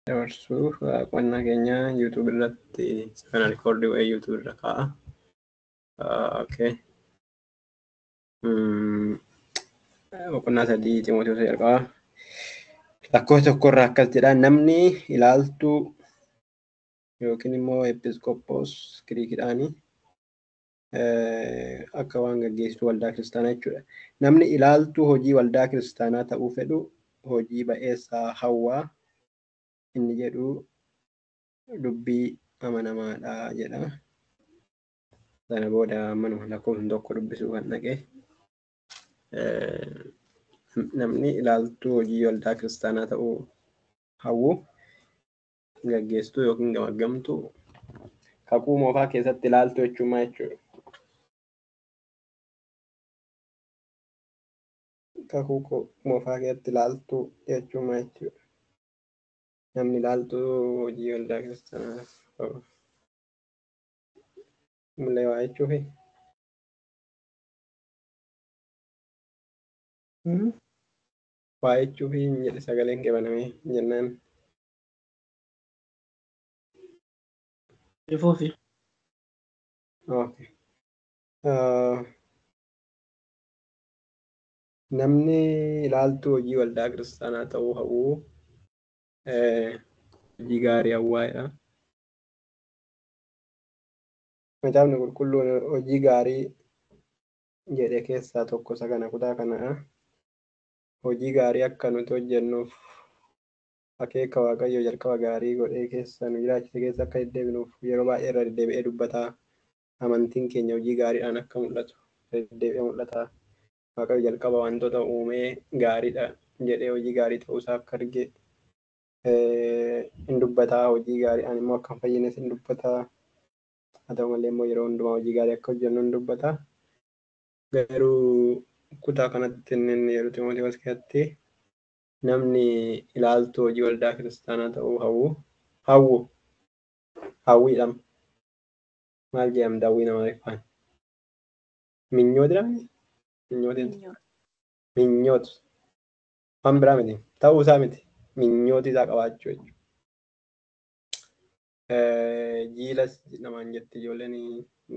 dabarsuu qonnaa keenya YouTube irratti sana rikoordii wayii YouTube irra kaa'a. Okay. Boqonnaa 3 Ximootiyoos jalqabaa. Lakkoofsa 1 irraa akkas jedha. Namni ilaaltuu yookiin immoo episkoopoos Giriikidhaani akka waan gaggeessitu waldaa kiristaanaa jechuudha. Namni ilaaltuu hojii waldaa kiristaanaa ta'uu fedhu hojii ba'eessaa hawwaa inni jedhu dubbii amanamaadha jedha. Sana booda manuma lakkoofsa tokko dubbisuu kan dhaqe. Namni ilaaltuu hojii waldaa kiristaanaa ta'uu hawwu gaggeessituu yookiin gamaggamtuu kakuu moofaa keessatti ilaaltuu jechuun maal jechuudha? Kakuu moofaa keessatti ilaaltuu jechuun maal jechuudha? Namni ilaaltuu hojii waldaa kiristaanaa ta'uu malee waa jechuufi? Waa jechuufi jedhe sagaleen kee banamee jennaan. Ifuufi. Okay. Namni ilaaltuu hojii waldaa kiristaanaa ta'uu hawwu hojii gaarii hawwaadha. Kitaabni qulqulluun hojii gaarii jedhe keessaa tokko isa kana kutaa kanadha. Hojii gaarii akka nuti hojjennuuf akeeka Waaqayyo jalqaba gaarii godhee keessa nu jiraachise keessa akka deddeebinuuf yeroo baay'ee irra deddeebi'ee dubbataa. Amantiin keenya hojii gaariidhaan akka mul'atu deddeebi'ee mul'ata. Waaqayyo jalqaba wantoota uumee gaariidha jedhee hojii gaarii ta'uusaa akka arge hin dubbataa. Hojii gaariidhaan immoo akka hin fayyines hin dubbataa. Haa ta'u malee immoo yeroo hundumaa hojii gaarii akka hojjennu hin dubbataa. Garuu kutaa kanatti inni yeroo Ximootiyoos keessatti namni ilaaltuu hojii waldaa kiristaanaa ta'uu hawwiidhaan maal jedhamti hawwiin Amaariffaan? Minyooti dhabni? Minyooti. Waan biraa miti. Ta'uu isaa miti. Minyooti isaa qabaachuu jechuudha. Jiilas namaan jetti ijoolleen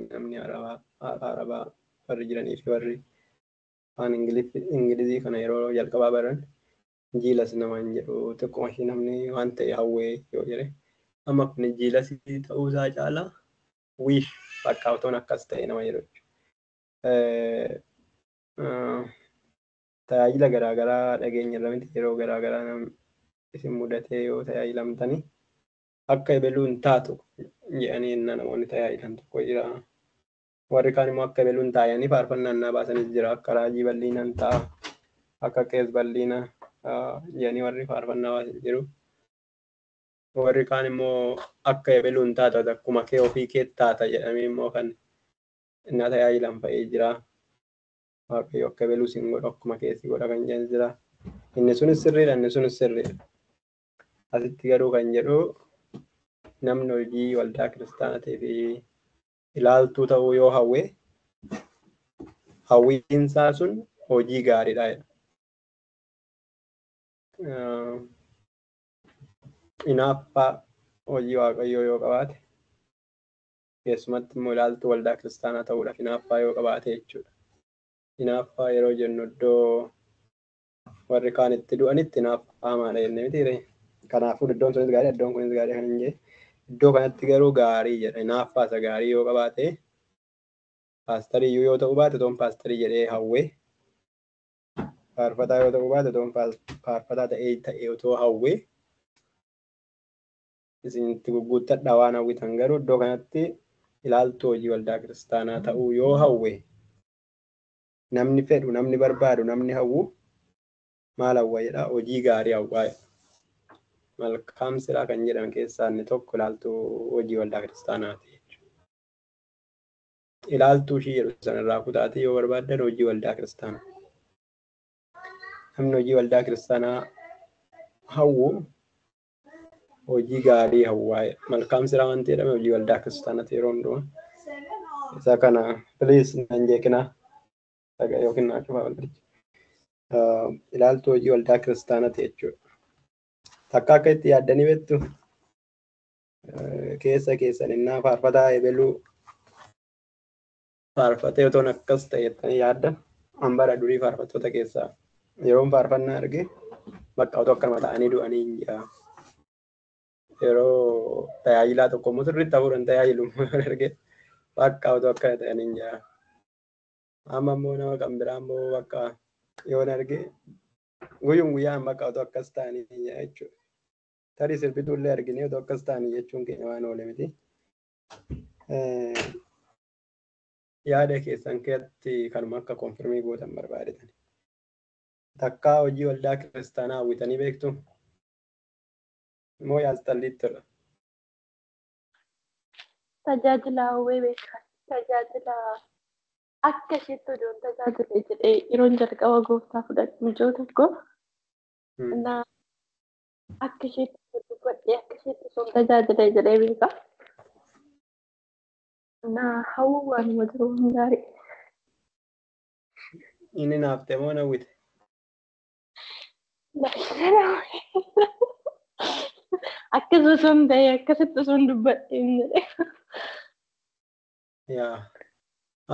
namni arabaa warri jiranii fi warri afaan ingilizii kana yeroo jalqabaa baran jiilas namaan jedhu xiqquma ishee namni waan ta'e hawwee yoo jedhe amma kun jiilasii ta'uusaa caalaa wiish fakkaatoon akkas ta'e nama jedhu. Tajaajila garaagaraa dhageenya irra miti yeroo garaagaraa isin mudatee yoo tajaajilamtanii akka ebeluun taatu jedhanii innaa namoonni tajaajilan tokko jira. Warri kaan immoo akka ebeluun taa'anii faarfannaa innaa baasanis jira. Akka raajii bal'inaan ta'a, akka qees bal'ina jedhanii warri faarfannaa baasan jiru. Warri kaan immoo akka ebeluun taatu akkuma kee ofii kee taata jedhamee immoo kan innaa tajaajilan fa'ee jira. Waaqayyo akka ebeluu siin godhu akkuma keessi godha kan jedhan jira. Inni sunis sirriidha, inni sunis sirriidha. Asitti garuu kan jedhu namni hojii waldaa kiristaanaa fi ilaaltuu ta'uu yoo hawwe hawwiinsaa sun hojii gaariidha. Hinaaffaa hojii Waaqayyoo yoo qabaate keessumatti immoo ilaaltuu waldaa kiristaanaa ta'uudhaaf hinaaffaa yoo qabaate jechuudha. Hinaaffaa yeroo jennu iddoo warri kaan itti du'anitti hinaaffaa maadha jennee miti. Kanaafuu iddoon sunis gaarii, iddoon kunis gaarii kan hin jenne. Iddoo kanatti garuu gaarii jedha. Hinaaffaa isa gaarii yoo qabaate paastarii yoo ta'uu baate toon paastarii jedhee hawwee. Faarfataa yoo ta'uu baate toon faarfataa ta'ee otoo hawwee. Isinitti gugguuttadha waan hawwitan garuu iddoo kanatti ilaaltuu hojii waldaa kiristaanaa ta'uu yoo hawwe namni fedhu, namni barbaadu, namni hawwu maal hawwa jedha? Hojii gaarii hawwaa. Malkaamsiraa kan jedhan keessaa inni tokko ilaaltuu hojii waldaa kiristaanaati. Ilaaltuu ishii jedhu sanarraa kutaatee yoo barbaaddan hojii waldaa kiristaanaa. Namni hojii waldaa kiristaanaa hawwu hojii gaarii hawwaa. Malkaamsiraa waan jedhame hojii waldaa kiristaanaati yeroo hundumaa. Isa kana please nan jeeqinaa yookiin naa cufaa waldicha. Ilaaltuu hojii waldaa kiristaanaati jechuudha. takka akka itti yaaddanii beektu keessan innaa faarfataa eebeluu faarfatee otoon akkas ta'e jettanii yaaddan hambara durii faarfattoota keessaa yeroon faarfannaa arge bakka otoo akkanuma ta'anii du'anii hin jira. Yeroo tajaajilaa tokko immoo sirriitti hafuudhaan tajaajilu arge bakka otoo akkana ta'anii hin jira. Amma immoo nama kan biraa immoo bakka yoon arge guyyuun guyyaan bakka otoo akkas ta'anii hin jira jechuudha. Tarii sirbituullee arginee otoo akkas ta'anii jechuun keenya waan oole miti. Yaada keessan keessatti kanuma akka konfirmii gootan barbaadetan. Takkaa hojii waldaa kiristaanaa hawwitanii beektu moo yaasxalliittudha? Tajaajila hawwee beekan. Tajaajila akka isheetti odoon tajaajile jedhee yeroon jalqaba gooftaa fudhate mijoo tokko akka isheetti dubbadhee akka isheetti sun tajaajile jedhee beeka. Hawwuu waanuma jiru hin gaarii. Inni naaftee moo nawwite? Akkasuma sun ta'ee akkasitti sun dubbadhee hin jedhee. Yaa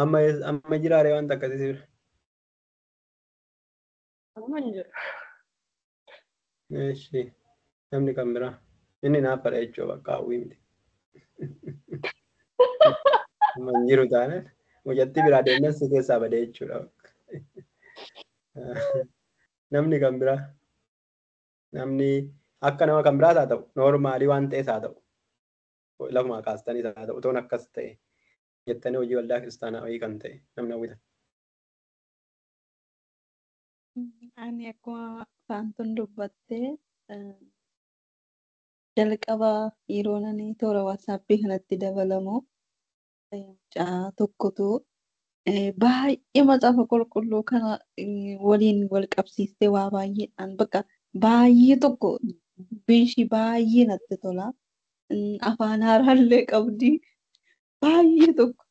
amma jiraare wanta akkasii jira. Amma hin jiru. Eeshi namni kan biraa inni naaf fadha jechuudha bakka hawwii miti. Amma hin jiru taanaan hojjatti biraa deemnan si keessaa badee jechuudha. Namni kan biraa namni akka nama kan biraas haa ta'u noormaalii waan ta'es haa ta'u lafuma kaastanis haa ta'u otoon akkas ta'e jettanii hojii waldaa kiristaanaa wayii kan ta'e namni hawwitan. Ani akkuma faantun dubbattee jalqaba yeroo nani toora waatsaappii kanatti dabalamu mucaa tokkotu baay'ee macaafa qulqulluu kana waliin wal qabsiistee waa baay'eedhaan bakka baay'ee tokko dubbiinshii baay'ee natti tola. Afaan haaraallee qabdi baay'ee tokko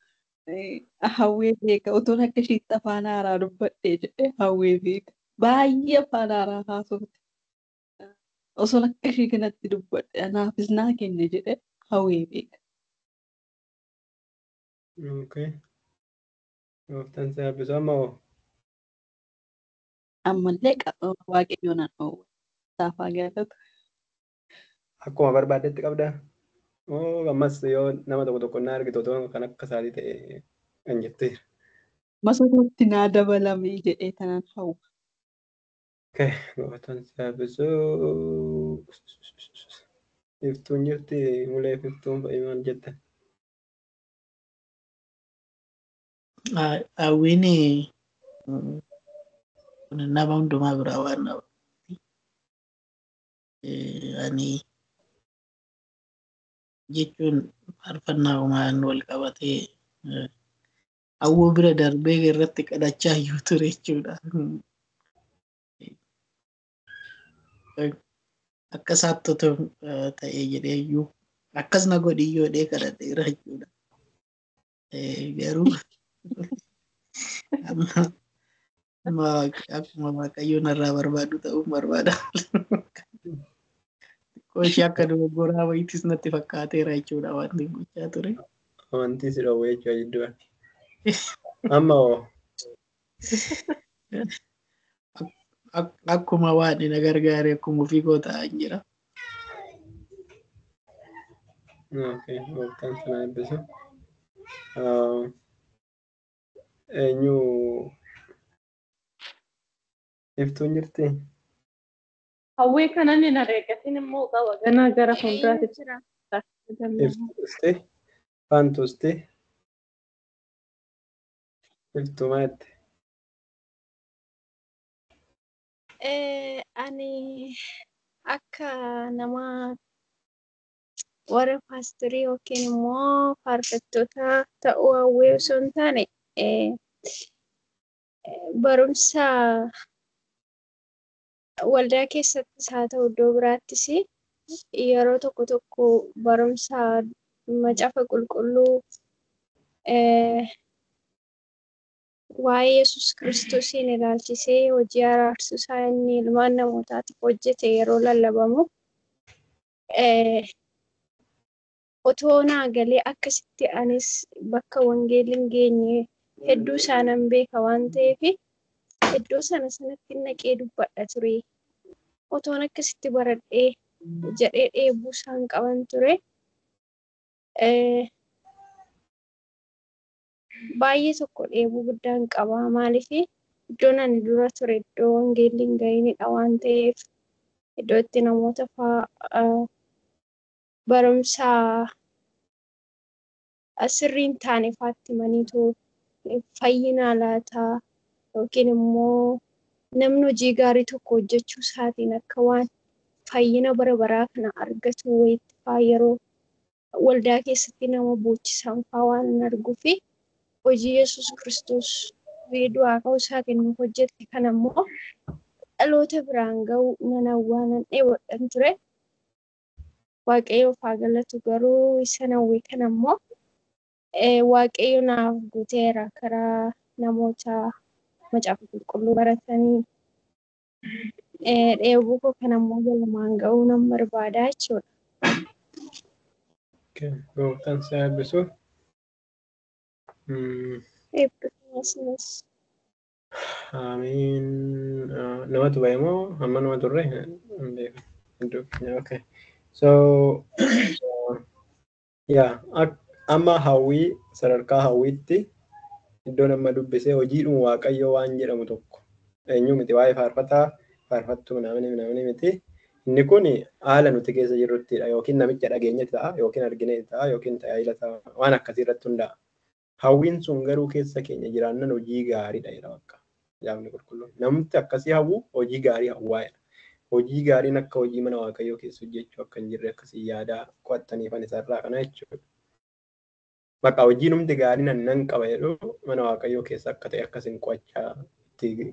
hawwee beeka utuun akka ishiitti afaan haaraa dubbadhee jedhee hawwee beeka baay'ee afaan haaraa haasofte osoon akka ishii kanatti dubbadhe anaafis naa kenne jedhee hawwee beeka. Okay. Gooftaan si eebbisu amma hoo? Ammallee waaqayyoon an oowwe saafaa gaafatu. Akkuma barbaaddetti qabdaa? Ammas yoo nama tokko tokko na argitu otoo kan akka isaatii ta'e kan jetteera. Masootti naa dabalame jedhee tanaan hawwa. Okay. Gooftaan si eebbisu. Iftuun jirti mulee iftuun fa'i maal jettan? Hawwiin nama hundumaa biraa waan ani jechuun faarfannaa uumaan wal qabatee hawwuu bira darbee irratti kadhachaa iyyuu ture jechuudha. Akka isaatti otoo ta'ee jedhee iyyuu akkas na godhi iyyuu dhee kadhadheera jechuudha. Garuu akkuma waaqayyoon narraa barbaadu ta'uun barbaada. Qoshii akka dogoggoraa wayiitis natti fakkaateera jechuudha wanti gochaa ture. Amantii si dhowwee jechuudha jidduu. Amma hoo? Akkuma waan na gargaare akkuma ofii koo ta'aa jira. Okay, gooftaan sana eebbisu. Eenyu iftuun jirti? Hawwee kanan hin areegatin immoo qaba ganaa gara fuulduraatti jira. Iftuusti? Faantuusti? Iftuu maatti? Ani akka nama warra paastorii yookiin immoo faarfattoota ta'uu hawwee osoo hin taane barumsa waldaa keessattis haa ta'u iddoo biraattis yeroo tokko tokko barumsa macaafa qulqulluu waa'ee Yesuus Kiristoosiin ilaalchisee hojii araarsuu isaa inni ilmaan namootaatiif hojjete yeroo lallabamu otoo naa galee akkasitti anis bakka wangeelli geenye hedduu isaanan beeka waan ta'eef iddoo sanatti naqee dubbadha ture. Otoon akkasitti baradhee jedhee dheebuu isaan qaban ture. Baay'ee tokko dheebuu guddaan qaba. Maaliif iddoon ani dura ture iddoo wangeelli hin ga'inidha waan ta'eef iddoo itti namoota barumsa sirrii hin taane faatti maniitu fayyinaa laataa yookiin immoo namni hojii gaarii tokko hojjechuu isaatiin akka waan fayyina bara baraa kana argatu wayitti faa yeroo waldaa keessatti nama boochisan faa waan hin arguufi hojii Yesuus Kiristoos du'aa ka'uu isaatiin nu hojjette kana immoo dhaloota biraan ga'uu nan hawwaanan dheewwadhan ture. Waaqayyoof haa galatu garuu isa nawwee kana immoo Waaqayyo naaf guuteera karaa namoota macaafa qulqulluu baratanii dheebuu koo kana immoo galmaan ga'uu nan barbaada jechuudha. Gooftaan si eebbisu. Eebbifamasinis. Amiin. Namatu bahe moo amma nama turre? Okay. So amma hawwii sadarkaa hawwiitti iddoo nama dubbisee hojiidhuma waaqayyoo waan jedhamu tokko eenyu miti waa'ee faarfattuu namni miti. Inni kun haala nuti keessa jirruttidha yookiin namicha dhageenye ta'a yookiin argine ta'a yookiin tajaajila ta'a waan akkasii irratti hundaa'a. Hawwiin sun garuu keessa keenya jiraannan hojii gaariidha jedha bakka jaafni qulqulluun. Namni akkasii hawwu hojii gaarii hawwaa'edha. Hojii gaariin akka hojii mana waaqayyoo keessa hojjechuu akka hin jirre akkasii yaadaa qo'attaniifan isarraa kana jechuudha. Bakka hojii numti gaariin nan qaba jedhu mana waaqayyoo keessa akka ta'e akkasiin qo'achaa itti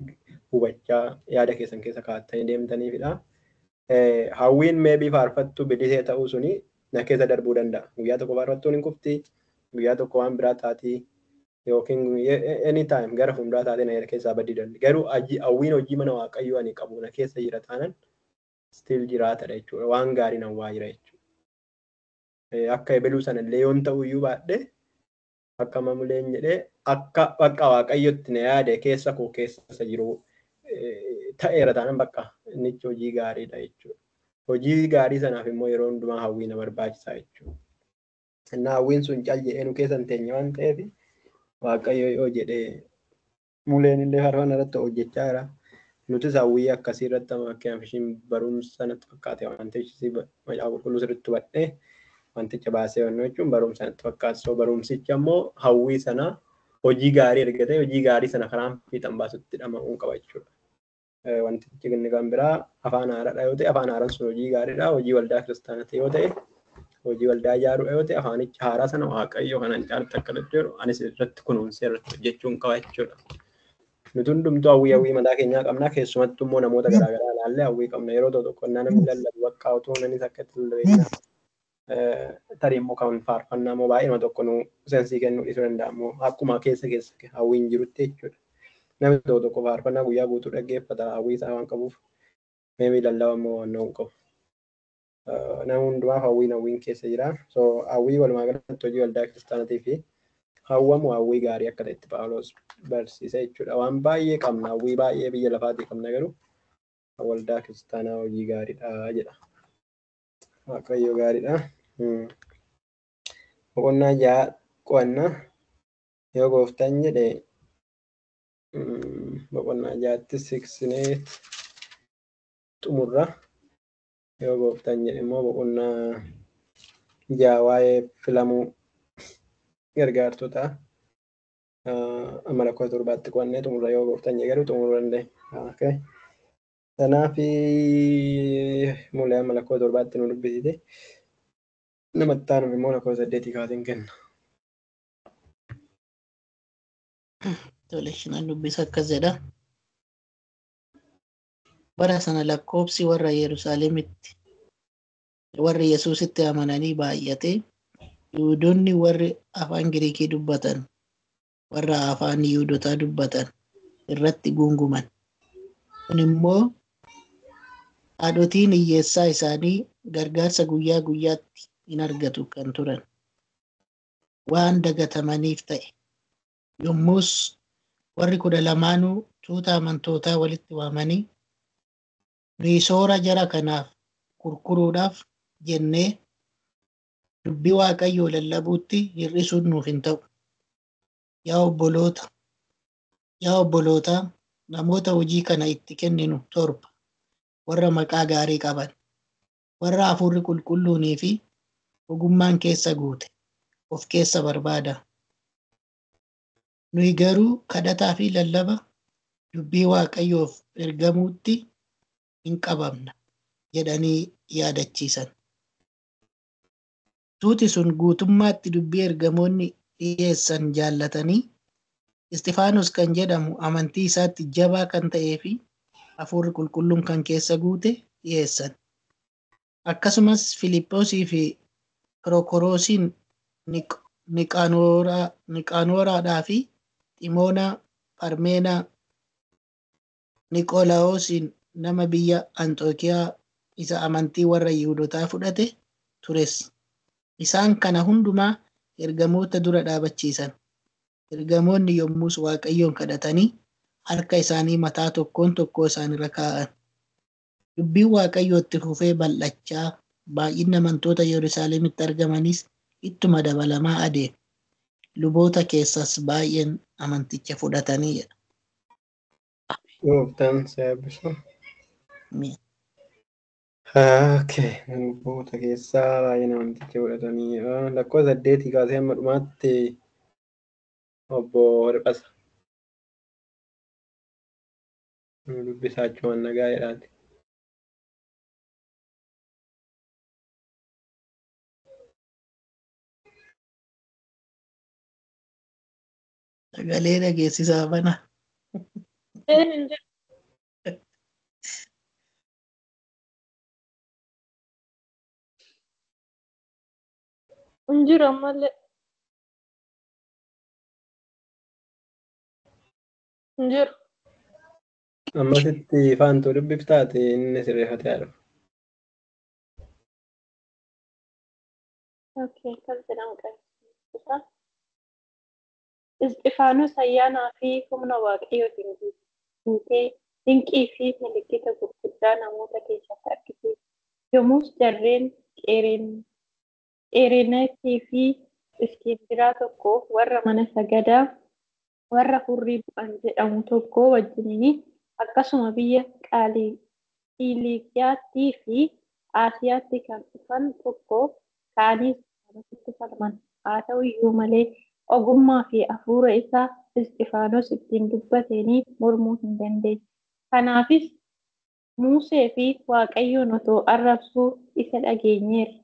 hubachaa yaada keessan keessa kaa'attanii deemtaniifidha. Hawwiin meebii faarfattuu bilisee ta'uu suni na keessa darbuu danda'a. Guyyaa tokko faarfattuun hin kufti, guyyaa tokko waan biraa taatii yookiin anytime gara fuulduraa taatee na keessaa badii danda'a. Garuu hawwiin hojii mana waaqayyoo ani qabu na keessa jira taanan still jiraatadha jechuudha. Waan gaarii nan waa jira jechuudha. Akka eebeluu sanallee yoon ta'uyyuu baadhee akka mamuleen jedhee akka bakka waaqayyotti na yaade keessa koo keessa jiru ta'eera taanan bakka inni hojii gaariidha jechuudha. Hojii gaarii sanaaf immoo yeroo hundumaa hawwii na barbaachisaa jechuudha. Innaa hawwiin sun cal jedhee nu keessa hin teenye waan ta'eef waaqayyo yoo jedhee muleen illee faarfannaa irratti hojjechaa jira. Nutis hawwii akkasii irratti fakkeenyaaf ishiin barumsa natti fakkaate wantichi macaafa qulqulluu sirriitti hubadhee wanticha baasee hubannoo jechuun barumsa natti fakkaate. So barumsicha immoo hawwii sana hojii gaarii argatee hojii gaarii sana karaan fiixan baasutti dhama'uun qaba jechuudha. Wantichi inni kan biraa afaan haaraadha yoo ta'e afaan haaraan sun hojii gaariidha. Hojii waldaa kiristaanaa yoo ta'e hojii waldaa ijaaruu yoo ta'e afaanicha haaraa sana waaqayyo kanan caalatti akka daddeeru anis irratti kunuunsee irratti hojjechuun qaba jechuudha. Nuti hundumtuu hawwii mataa keenyaa qabna. Keessumattuu immoo namoota garaagaraa ilaallee hawwii qabna. Yeroo tokko namni lallabu bakka utuu nanis akka itti lallabeenya tarii immoo kan faarfannaa immoo baay'ee tokko nu sensii kennuu dhiisuu danda'a immoo akkuma keessa hawwiin jirutti jechuudha. Namni tokko faarfannaa guyyaa guutuu dhaggeeffata hawwii isaa waan qabuuf meemii lallaba immoo waan na'uu qabu. Nama hundumaaf hawwiin keessa jira. So hawwii walumaa galatti hojii waldaa kiristaanaatii fi hawwamu hawwii gaarii akka ta'etti Phaawulos barsiise jechuudha. Waan baay'ee qabna hawwii baay'ee biyya lafaatii qabna garuu waldaa kiristaanaa hojii gaariidha jedha. Waaqayyo gaariidha. Boqonnaa 6 qo'annaa yoo gooftaan jedhe boqonnaa 6tti siqsinee xumurra. Yoo gooftaan jedhe immoo boqonnaa 6 waa'ee filamuu gargaartota Malakkoota 7tti qo'annee xumurra yoo gooftaan jedhe garuu xumuruu dandeenya. Kanaaf mulee Malakkoota 7tti nu dubbisite namatti aanuuf immoo Malakkoota 8 kaatiin kenna. Tole nan dubbisa akkas jedha. Bara sana lakkoobsi warra Yerusaalemitti warri Yesuusitti amananii baay'ate. Yihuudoonni warri afaan Giriikii dubbatan warra afaan Yihuudotaa dubbatan irratti guunguman. Kun immoo haadhotiin hiyyeessaa isaanii gargaarsa guyyaa guyyaatti hin argatu kan turan. Waan dagatamaniif ta'e. Yommus warri 12 tuuta amantootaa walitti waamanii nuyi soora jara kanaaf gurguruudhaaf jennee dubbii Waaqayyoo lallabuutti hir'isuun nuuf hin ta'u. Yaa obbolootaa, namoota hojii kana itti kenninu 7 warra maqaa gaarii qaban, warra hafuurri qulqulluunii fi ogummaan keessa guute of keessa barbaada. Nuyi garuu kadhataa fi lallaba dubbii Waaqayyoof ergamuutti hin qabamna jedhanii yaadachiisan. Tuuti sun guutummaatti dubbii ergamoonni dhiyeessan jaallatanii Isxifaanos kan jedhamu amantii isaatti jabaa kan ta'ee fi hafuurri qulqulluun kan keessa guute dhiyeessan. Akkasumas Filiiphoosii fi Pirokoroosiin Niqaanooraadhaa fi Ximoonaa, Parmeenaa, Niqolaawosiin nama biyya Anxookiyaa isa amantii warra Yihuudotaa fudhate tures. Isaan kana hundumaa ergamoota dura dhaabachiisan. Ergamoonni yommus Waaqayyoon kadhatanii harka isaanii mataa tokkoon tokkoo isaanirra kaa'an. Dubbiin Waaqayyoo itti fufee bal'achaa baay'inni amantoota Yerusaalemitti argamanis ittuma dabalamaa adeeme. Luboota keessas baay'een amanticha fudhatanii jedha. Gooftaan si eebbisu. Ameen. Luboota keessaa baay'een amanticha fudhatanii lakkoofsa 8 kaasee hamma dhumaatti obbo Hirphasa. Dubbisaa achumaan nagaa jedhaati. Sagalee dhageessisaa bana. Injiru ammallee. Injiru. Ammasitti faantuu dubbiftaate inni sirreeffatee haadha. Okay, kan jedhamu qabu. Isxifaanos ayyaanaa fi humna Waaqayyootiin guutee dinqii fi milikkita gurguddaa namoota keessatti argisiise. Yommus jarreen Qereenesii fi Iskindiraa tokko warra mana sagadaa warra Furrii bu'an jedhamu tokko wajjiniin akkasuma biyya Kiilikiyaattii fi Asiyaatti kan dhufan tokko ka'anii Isxifaanositti falman. Haa ta'u iyyuu malee ogummaa fi hafuura isaa Isxifaanos ittiin dubbataniif mormuu hin dandeenye. Kanaafis Musee fi Waaqayyoon otoo arrabsuu isa dhageenyeerra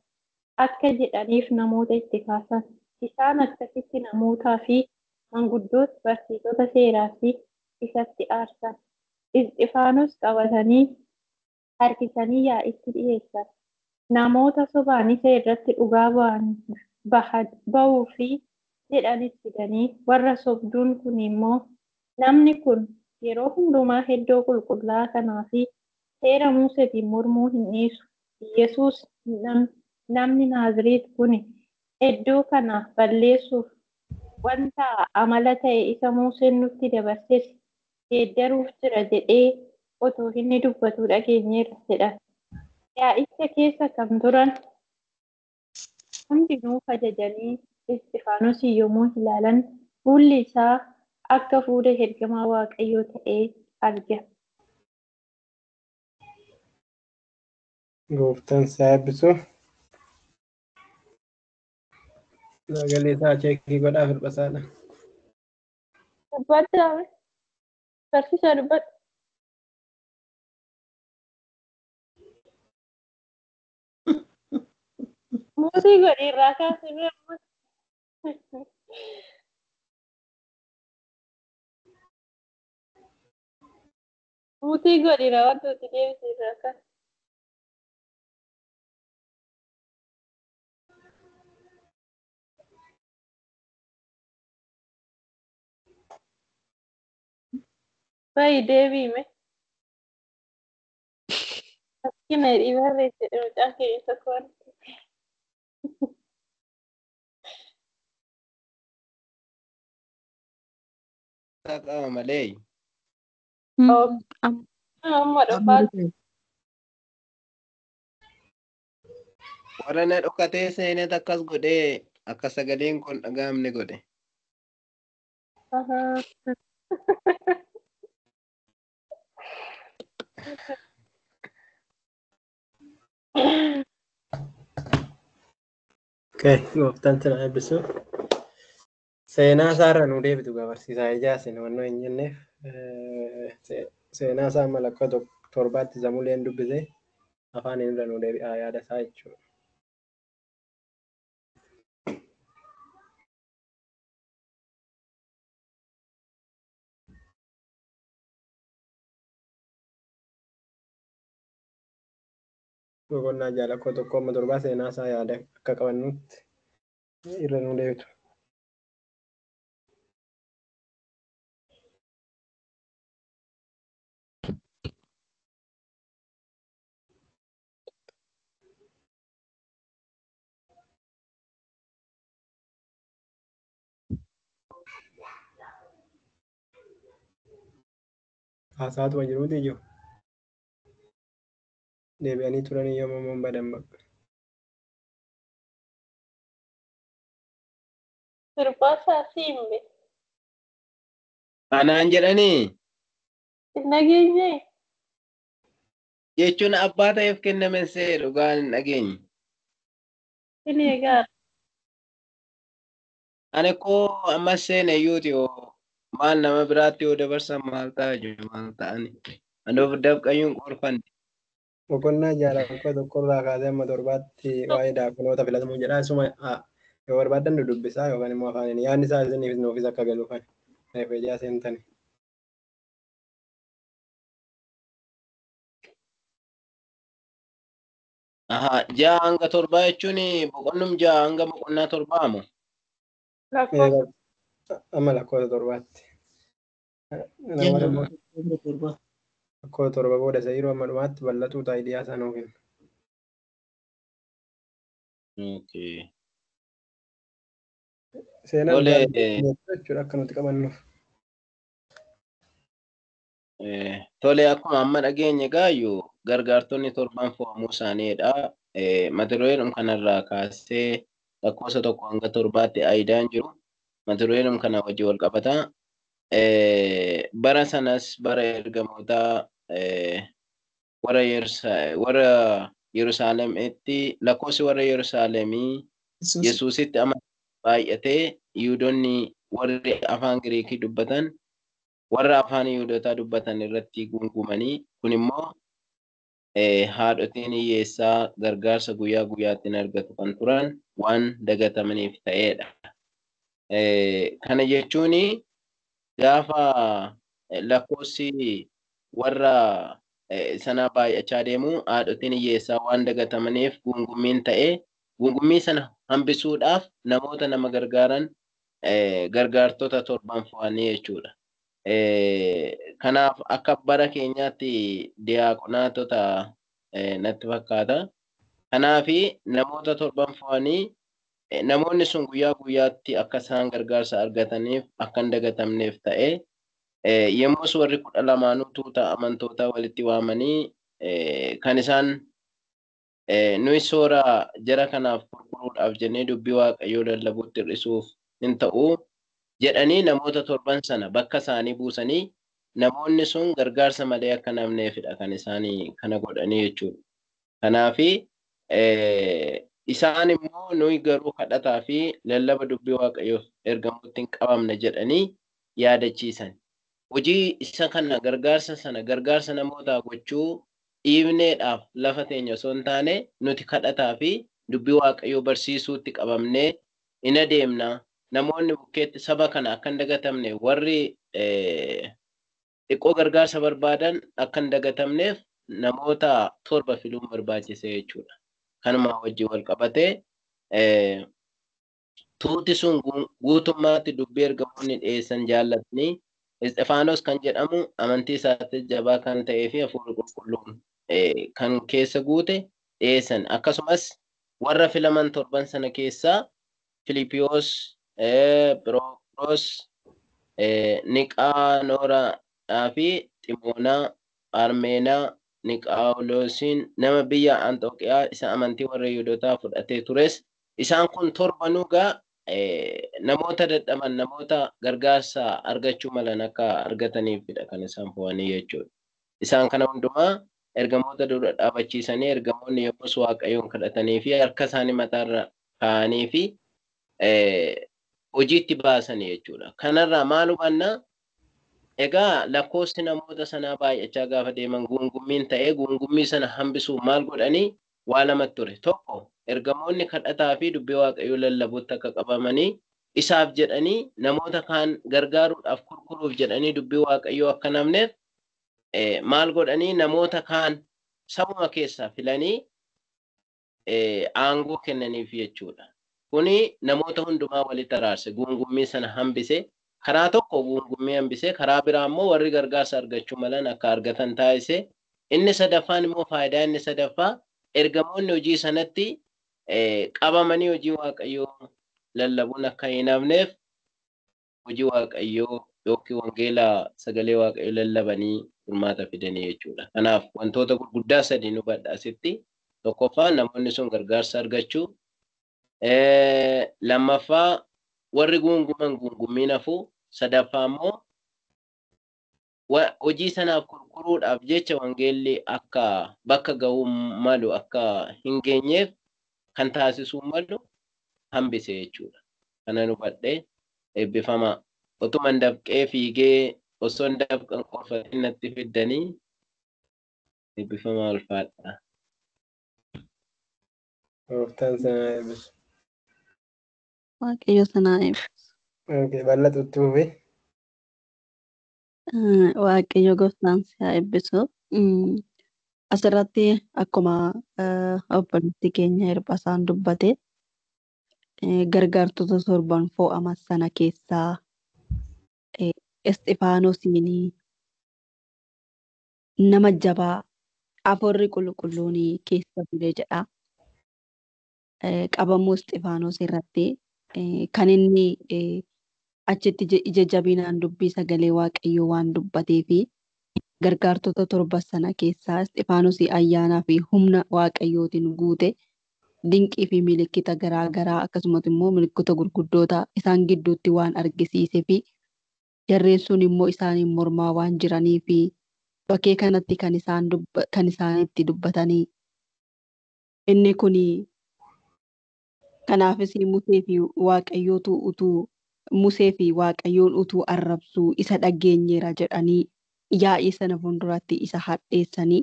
akka jedhaniif namoota itti kaasan. Isaan akkasitti namootaa fi manguddoota barsiisota seeraa fi isatti aarsan. Isxifaanos qabatanii harkisanii yaa'itti dhiyeessan. Namoota sobaan isa irratti dhugaa ba'uu fi jedhanis fidanii warra sobduun kun immoo namni kun yeroo hundumaa iddoo qulqullaa'aa kanaa fi seera Museetiin mormuu hin dhiisu. Yesuus namni Naazreet kun iddoo kana balleessuuf wanta amala ta'e isa Museen nutti dabarses geeddaruuf jira jedhee otoo inni dubbatu dhageenyeerra jedhan. Yaa'icha keessa kan turan hundinuu ajajanii Isxifaanosii yommuu ilaalan fuulli isaa akka fuula ergamaa Waaqayyoo ta'ee argan. Gooftaan si eebbisu. Sagalee isaa cheekii godhaa Hirphasaadha. Dubbadhaa barsiisaa dubbadha. Muusii godhi irraa kaasee Muusii godhira wantooti deebisee irraa kaasee. Bayi deebiime. Kina dhibarreesse mucaa keenya tokkoon. Qaba malee. Amma dhufaa Warra na dhokatee seenet akkas godhee akka sagaleen kun dhagahamne godhe. Gooftaan sana eebbisu. Seenaa isaarra nu deebitu barsiisaa ijaasin wannoo hin jenneef seenaa isaa malakkoo torbaatti Zamuleen dubbisee afaan irra nu deebi'aa yaada isaa jechuudha. Boqonnaa jaalakkoo tokko amma torbaa seenaa isaa yaada akka qabannutti irra nu deebitu. Haasaatuma jiruuti iyyuu deebi'anii turanii yommuu badan bakka. Sirbaasaa siimbe. Anaan jedhanii Nageenye. jechuun abbaa ta'eef kenname see dhugaan hin dhageenye. Inni egaa Ani koo ammas seene iyyuuti yoo maal nama biraatti yoo dabarsan maal ta'a jiru maal ta'ani. Anoof dabqayyuun qorfanne. Boqonnaa jaalakkoo tokkorraa kaasee amma torbaatti waa'ee daaqonoota filatamuu jedha. Isuma yoo barbaadan nu dubbisaa yookaan immoo afaan yaadni isaa isiniif nuufis akka galuufan. Ijaa seentani. Ja'a hanga torbaa jechuun boqonnum ja'a hanga boqonnaa torbaa moo? Amma lakkoofsa torbaatti. Lakkoo torba booda isa yeroo amma dhumaatti bal'atuu ta'a idiyaa isaa nuuf kenna. Seenaan jechuudha akka nuti qabannuuf. Tole akkuma amma dhageenye gaayyuu gargaartonni torban fo'amuu isaaniidha. Mata dureen kanarraa kaasee lakkoofsa tokko hanga torbaatti aayidaan jiru. Mata dureen kana wajjin wal qabata. Bara sanas bara ergamootaa warra Yerusaalemitti lakkoofsi warra Yerusaalemii Yesuusitti baay'atee Yihuudoonni warri afaan Giriikii dubbatan warra afaan Yihuudootaa dubbatan irratti gungumanii kun immoo haadhotiin hiyyeessaa gargaarsa guyyaa guyyaatti argatu kan turan waan dagatamaniif ta'edha. Kana jechuun gaafa lakkoofsi warra sana baay'achaa deemu haadhotiin hiyyeessaa waan dagatamaniif gungummiin ta'ee gungummii sana hambisuudhaaf namoota nama gargaaran gargaartota torban fo'anii jechuudha. Kanaaf akka bara keenyaatti diyaaqonaatota natti fakkaata. Kanaafi namoota torban fo'anii namoonni sun guyyaa guyyaatti akka isaan gargaarsa argataniif akka hin dagatamneef ta'e yommus warri 12 tuuta amantoota walitti waamanii kan isaan nuyi soora jara kanaaf gurguruudhaaf jennee dubbii waaqayyoo lallabuutti hir'isuuf hin ta'u jedhanii namoota torban sana bakka isaanii buusanii namoonni sun gargaarsa malee akka namneefidha kan isaanii kana godhanii jechuudha. Kanaafi isaan immoo nuyi garuu kadhataa fi lallaba dubbii waaqayyoof ergamuutti hin qabamne jedhanii yaadachiisan. Hojii isa kana gargaarsa namootaa gochuu dhiibneedhaaf lafa teenya osoo hin taane nuti kadhataa fi dubbii waaqayyoo barsiisuutti qabamnee in adeemna. Namoonni bukkeetti saba kana akka hin dagatamne warri xiqqoo gargaarsa barbaadan akka hin dagatamneef namoota torba filuun barbaachise jechuudha. Kanuma wajjin wal qabatee tuuti sun guutummaatti dubbii ergamoonni dhiyeessan jaallatanii Isxifaanos kan jedhamu amantii isaatti jabaa kan ta'ee fi hafuurri qulqulluun kan keessa guute dhiyeessan. Akkasumas warra filaman torban sana keessaa Filiipiyoos, Pirookiroos, Niqaanooraa fi Ximoonaa, Armeenaa, Niqaawoloosiin nama biyya Anxooqiyaa isa amantii warra Yihuudootaa fudhatee tures. Isaan kun torbanuu gaa namoota dadhaban, namoota gargaarsa argachuu malan akka argataniifidha kan isaan fo'anii jechuudha. Isaan kana hundumaa ergamoota dura dhaabachiisanii ergamoonni yommus Waaqayyoon kadhatanii fi harka isaanii mataarra kaa'anii fi hojiitti baasan jechuudha. Kanarraa maal hubannaa? Egaa lakkoofsi namoota sanaa baay'achaa gaafa deeman guungummiin ta'ee guungummii sana hambisuuf maal godhanii waa lamatti ture. Tokko ergamoonni kadhataa fi dubbii Waaqayyoo lallabuutti akka qabamanii isaaf jedhanii namoota kaan gargaaruudhaaf kurkuruuf jedhanii dubbii Waaqayyoo akka namneef maal godhanii namoota kaan sabuma keessaa filanii aangoo kennaniif jechuudha. Kuni namoota hundumaa walitti araarse guungummii sana hambise. Karaa tokko guungummii hambise, karaa biraa immoo warri gargaarsa argachuu malan akka argatan taasise. Inni sadaffaan immoo faayidaa inni sadaffaa ergamoonni hojii sanatti qabamanii hojii Waaqayyoo lallabuun akka hin hafneef hojii Waaqayyoo yookiin wangeelaa sagalee Waaqayyoo lallabanii furmaata fidanii jechuudha. Kanaaf wantoota gurguddaa sadii nu badhaasitti. Tokkoffaa namoonni sun gargaarsa argachuu. Lammaffaa warri guunguman guungummiin hafuu. Sadaffaa immoo hojii sanaaf kurkuruudhaaf jecha wangeelli akka bakka ga'uu malu akka hin geenyeef kan taasisuu malu hambise jechuudha. Kana nu badhee eebbifamaa. Otuma dafqee fiigee osoo hin dafqan qofatin natti fiddanii eebbifamaa ulfaadha. Gooftaan sanaa eebbisu. Waaqayyo sanaa eebbisu. Bal'atutti fufi. Waaqayyo gooftaan isaa eebbisu. Asirratti akkuma obboleettii keenya Hirphasaan dubbate gargaartota torban fo'aman sana keessaa Isxifaanosiin nama jabaa Hafuurri qulqulluun keessa bule jedha. Qabamuu Isxifaanos irratti kan inni achitti ija jabinaan dubbii sagalee Waaqayyoo waan dubbatee fi gargaartota torban sana keessaa Isxifaanos ayyaanaa fi humna Waaqayyootiin guute dinqii fi milikkita garaagaraa akkasumas immoo milikkita gurguddoota isaan gidduutti waan argisiisee fi jarreen sun immoo isaaniin mormaa waan jiranii fi bakkee kanatti kan isaanitti dubbatanii inni kun kanaafis Musee fi Waaqayyootu Musee fi Waaqayyoon utuu arrabsuu isa dhageenyeera jedhanii yaa'ii sana fuulduratti isa hadheessanii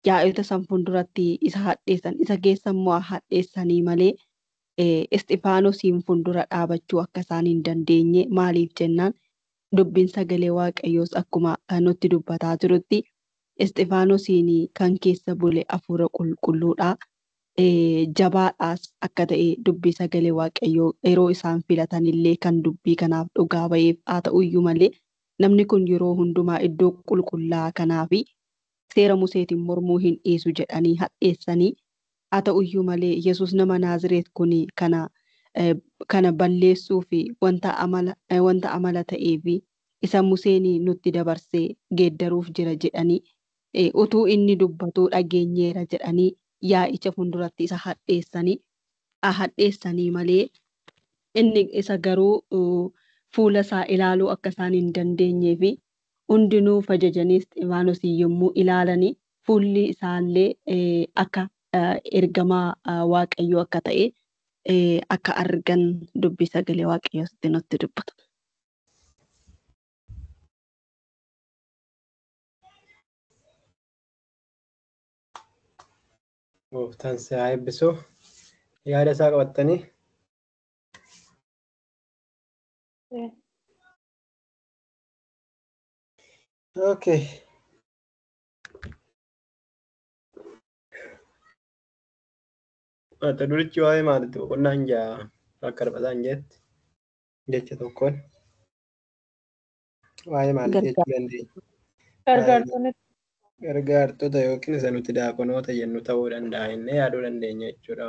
yaa'ota san fuulduratti isa hadheessan isa keessa immoo hadheessanii malee Isxifaanosiin fuuldura dhaabachuu akka isaan hin dandeenye maaliif jennaan dubbiin sagalee Waaqayyoos akkuma nutti dubbataa jirutti Isxifaanosiin kan keessa bule hafuura qulqulluudha. Jabaadhaas akka ta'e dubbii sagalee Waaqayyoo yeroo isaan filatan illee kan dubbii kanaaf dhugaa ba'eef haa ta'uyyuu malee namni kun yeroo hundumaa iddoo qulqullaa'aa kanaa fi seera Museetiin mormuu hin dhiisu jedhanii hadheessanii haa ta'uyyuu malee Yesuus nama Naazireet kun kana balleessuu fi wanta amala ta'ee fi isa Museen nutti dabarsee geeddaruuf jira jedhanii utuu inni dubbatuu dhageenyeera jedhanii yaa'icha fuulduratti isa hadheessanii malee inni isa garuu fuula isaa ilaaluu akka isaan hin dandeenyee fi hundinuu fajajanii Isxifaanos yommuu ilaalanii fuulli isaallee akka ergamaa Waaqayyoo akka ta'e akka argan dubbii sagalee Waaqayyootti nutti dubbata. Gooftaan isaa eebbisu. Yaada isaa qabattanii. Okay. Mata durichi waa'ee maalitti boqonnaan ja'a akka darbasaan jetti jecha tokkoon waa'ee maalitti jechuu dandeenya? Gargaartonni gargaartota yookiin isa nuti daaqonoota jennu ta'uu danda'a innee yaaduu dandeenya jechuudha.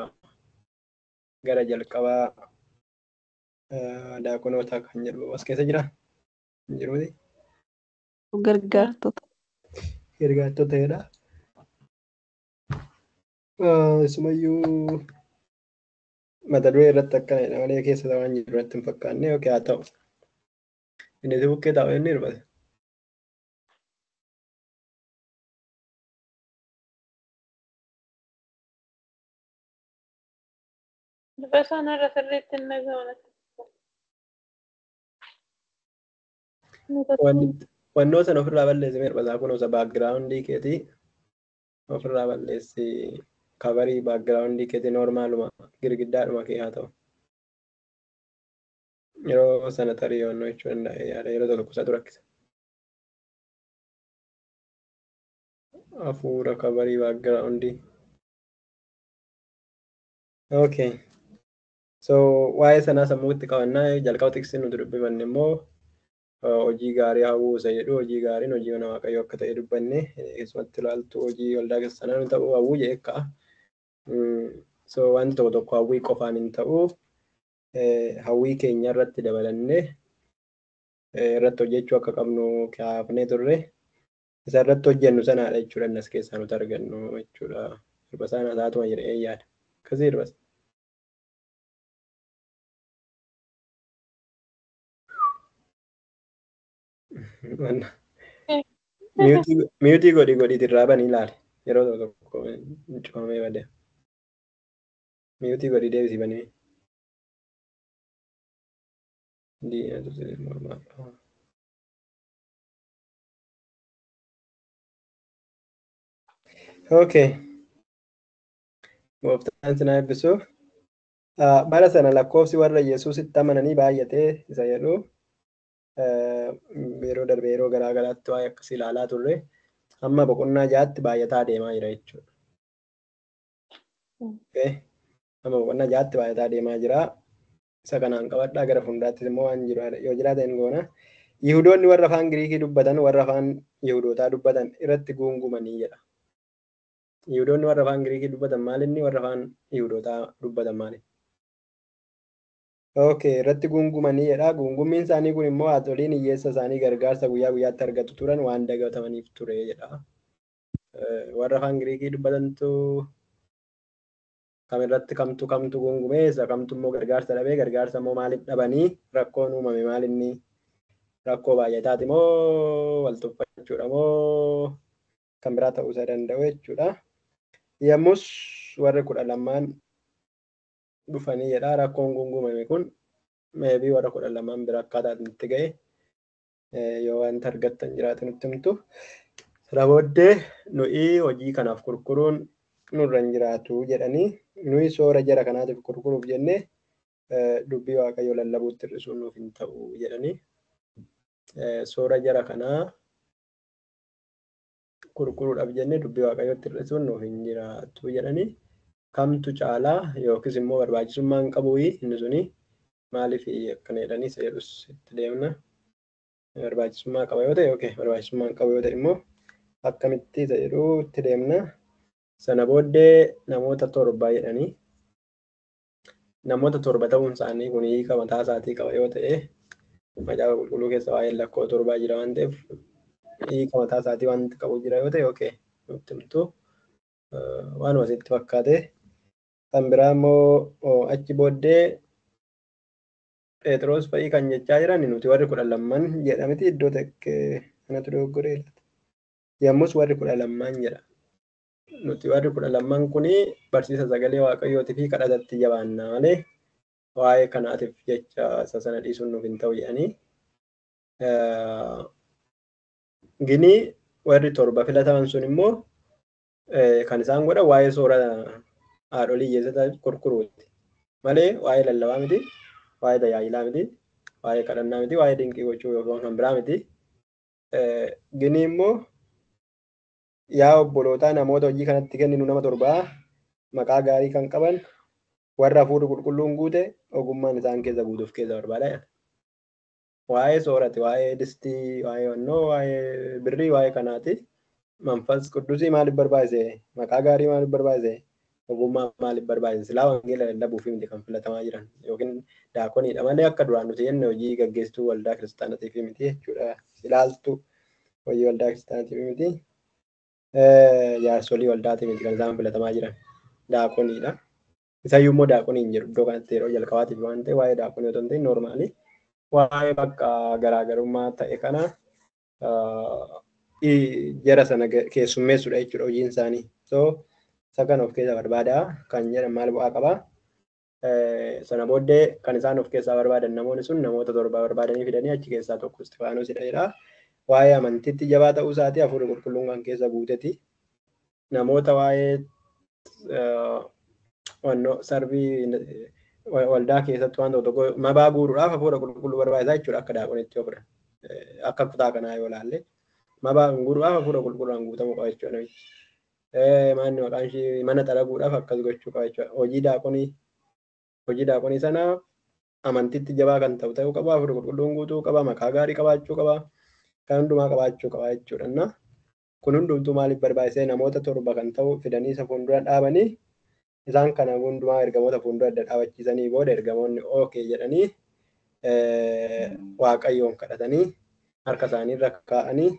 Gara jalqabaa daaqonoota kan jedhu as keessa jira hin jiruuti. Gargaartota. Gargaartota jedha. Isumayyuu mata duree irratti akkanadha malee keessa waan jiru irratti hin fakkaanne yookiin haa ta'u. Inni bukkee taa'u inni hir'ate. Dubbisaan irra sirriitti hin dhaga'amne. Wannoota sana ofirraa balleessi hir'ataa kun osa baakgiraawundii keetii ofirraa balleessi kabarii baakgiraawundii keetii noormaaluma girgiddaadhuma kee haa ta'u. Yeroo sana tarii yoonnoo jechuu danda'a yaada yeroo tokko isaatu rakkisa. Hafuura kabarii baakgiraawundii. Okay. So waa'ee sanaa sammuutti qabannaa jalqaba xiqqisiin nuti dubbifanne immoo hojii gaarii hawwuusa jedhu hojii gaariin hojii mana waaqayyoo akka ta'e dubbanne keessumatti ilaaltu hojii waldaa keessa sanaa nu ta'uu hawwuu jee ka'a. So wanti tokko tokko hawwii qofaan hin ta'u hawwii keenya irratti dabalannee irratti hojjechuu akka qabnu kaafnee turre isa irratti hojjennu sanaadha jechuudha innas keessaa nuti argannu jechuudha. Hirbasaan hasaatuma jedhee yaada. Akkasii hirbasa. Miyuutii godhi irraa banii ilaali yeroo tokko cufamee bade. Miyuutii godhi deebisii banii. Okay. Gooftaan sinaa eebbisu. Bara sana lakkoofsi warra Yesuusitti amananii baay'atee isa jedhu yeroo darbe yeroo garaagaraatti waa'ee akkasii ilaalaa turre amma boqonnaa 6tti baay'ataa deemaa jira jechuudha. Amma boqonnaa 6tti baay'ataa deemaa jira. Isa kanaan qabadhaa gara fuulduraattis immoo waan jiru yoo jiraatan goona. Yihudoonni warra afaan Giriikii dubbatan warra afaan Yihudootaa dubbatan irratti guungumanii jedha. Yihudoonni warra afaan Giriikii dubbatan maalinni warra afaan Yihudootaa dubbatan maali? Okay, irratti guungumanii jedha. Guungummiin isaanii kun immoo haadholiin hiyyeessa isaanii gargaarsa guyyaa guyyaatti argatu turan waan dagatamaniif ture jedha. Warra afaan Giriikii dubbatantu kamirratti kamtu guungumee isa kamtu immoo gargaarsa dhabee gargaarsa immoo maaliif dhabanii rakkoon uumame maalinni rakkoo baay'ataati moo wal tuffachuudha moo kan biraa ta'uu isaa danda'u jechuudha. Yommus warri 12 dhufanii jedha rakkoon guungumame kun meebii warra 12 bira akkaataa itti ga'e yoo wanta argattan jiraatan nutti himtu. Sana booddee nuyi hojii kanaaf gurguruun nurra hin jiraatu jedhanii nuyi soora jara kanaatiif gurguruuf jennee dubbii waaqayyoo lallabuutti hir'isuun nuuf hin ta'u jedhanii soora jara kanaa gurguruudhaaf jennee dubbii waaqayyootti hir'isuun nuuf hin jiraatu jedhanii kamtu caalaa yookiis immoo barbaachisummaan qabu inni suni maaliif akkana jedhanii isa jedhus itti deemna. Barbaachisummaa qaba yoo ta'e okay barbaachisummaan qabu yoo ta'e immoo akkamitti isa jedhu itti deemna. Sana booddee namoota 7 jedhanii namoota 7 ta'uun isaanii kun hiika mataa isaatii qaba yoo ta'e macaafa qulqulluu keessa waa'ee lakkoo 7 jira waan ta'eef hiika mataa isaatii wanti qabu jira yoo ta'e okay nutti himtu waanuma sitti fakkaate. Kan biraa immoo achi booddee Phexros fa'ii kan jechaa jiran nuti warri 12 jedhamiti iddoo tokko kanatu dogoggoree laata. Yommus warri 12 jedha. Nuti warri 12 kuni barsiisa sagalee waaqayyootii fi kadhatatti jabaannaa malee waa'ee kanaatiif jecha isa sana dhiisuun nuuf hin ta'u jedhanii. Gini warri 7 filataman sun immoo kan isaan godhan waa'ee soora haadholii hiyyeessota gurguruuti malee waa'ee lallabaa miti, waa'ee tajaajilaa miti, waa'ee kadhannaa miti, waa'ee dinqii gochuu yookaan kan biraa miti. Gini immoo yaa obbolootaa namoota hojii kanatti kenninu nama 7 maqaa gaarii kan qaban warra hafuurri qulqulluun guute ogummaan isaan keessa guutuuf keessa barbaada. Waa'ee soorati, waa'ee distii, waa'ee wannoo, waa'ee birrii, waa'ee kanaati. manfas quddusii maaliif barbaachise? Maqaa gaarii maaliif barbaachise? Ogummaa maaliif barbaachise? Silaa wangeela lallabuuf miti kan filatamaa jiran yookiin daakoniidha malee akka duraan nuti jenne hojii gaggeesstuu waldaa kiristaanaatiif miti jechuudha. Ilaaltu hojii waldaa kiristaanaatiif miti. Jaarsolii waldaatiif miti kan isaan filatamaa jiran daakoniidha. Isayyuu immoo daakoniin jedhu iddoo kanatti yeroo jalqabaatiif waan ta'e waa'ee daakonii otoo hin ta'in noormaali. Waa'ee bakka garaagarummaa ta'e kana jara sana keessummeessudha jechuudha hojiin isaanii. So isa kana of keessaa barbaada kan jedhan maal bu'aa qabaa. Sana booddee kan isaan of keessaa barbaadan namoonni sun namoota 7 barbaadanii fidanii achi keessaa tokko Istifaanosii jedha. Waa'ee amantiitti jabaa ta'uu isaatii hafuurri qulqulluun kan keessa guuteeti. Namoota waa'ee sarbii waldaa keessatti waan tokko mabaa guuruudhaaf hafuura qulqulluu barbaachisaa jechuudha akka daaqonitti yoo fudhan. Akka kutaa kanaa yoo ilaalle mabaa guuruudhaaf hafuura qulqulluudhaan guutamuu qaba jechuudha. Maanni maqaan ishee mana xaraguudhaaf akkas gochuu qaba jechuudha. Hojii daaqonii sana amantiitti jabaa kan ta'uu qaba, hafuura qulqulluun guutuu qaba, maqaa gaarii qabaachuu qaba, kan hundumaa qabaachuu qaba jechuudha. Kun hundumtuu maaliif barbaachisee namoota 7 kan ta'u fidanii isa fuuldura dhaabanii isaan kana hundumaa ergamoota fuuldura adda dhaabachiisanii booda ergamoonni ookee jedhanii waaqayyoon kadhatanii harka isaanii irra kaa'anii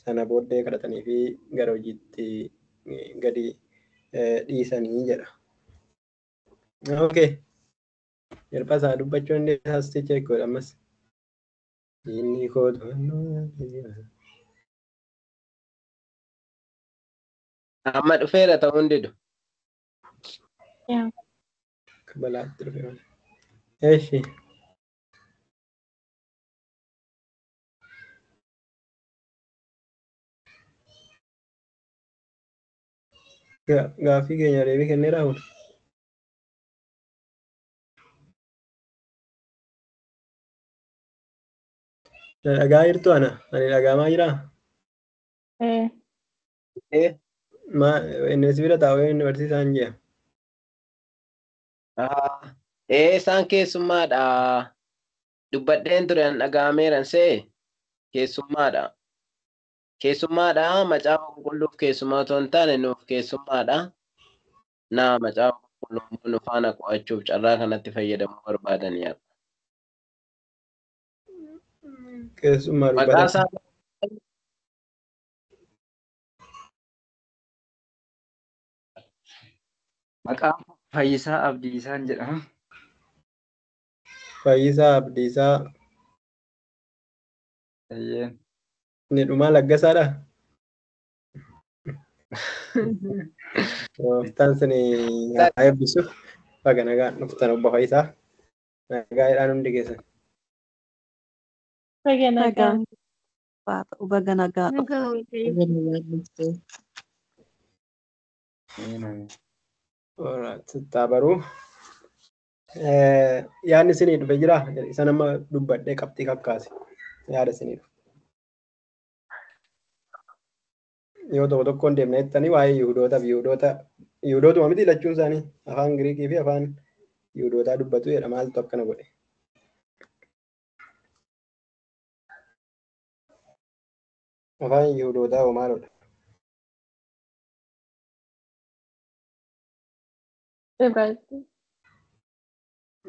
sana booddee kadhatanii fi gara hojiitti gadi dhiisanii jedha. Okay. Yeroo isaa dubbachuu hin deesaasti jechuudha ammas. Inni kootu amma dhufeera ta'uun didu. Kabalaatti dhufeera. Eeshi. Gaaffii keenya deebii kennee raawwatu. Dhagaa jirtu ana dhagaamaa jiraa? Inni si bira taa'ee inni barsiisaan jira. Isaan keessummaadha. Dubbadheen ture an dhaga'ameeran see keessummaadha. Keessummaadha macaafa qulqulluuf keessummaa otoo hin taane nuuf keessummaadha. Naa macaafa qulqulluu nu faana qo'achuuf carraa kanatti fayyadamuu barbaadaniidha. Keessummaa Maqaa isaa Maqaan Fayyisaa Abdiisaan jedhama. Fayyisaa Abdiisaa. Inni dhumaa Laggasaadha. Gooftaan suni haa eebbisu. Baga nagaan dhuftan obbo Fayyisaa. Nagaadhaan hundi keessan. Baga nagaa. Baruu. Yaadni isinii dhufe jira. Isa nama dubbadhee qabxii kakkaase. Yaada isinii dhufe. Yoo tokko tokkoon deemna jettanii waa'ee Yihuudootaaf Yihuudootuma miti lachuun isaanii afaan Giriikii fi afaan Yihuudootaa dubbatu jedha maaltu akkana godhe. Afaan Yihuudootaa hoo maalodha?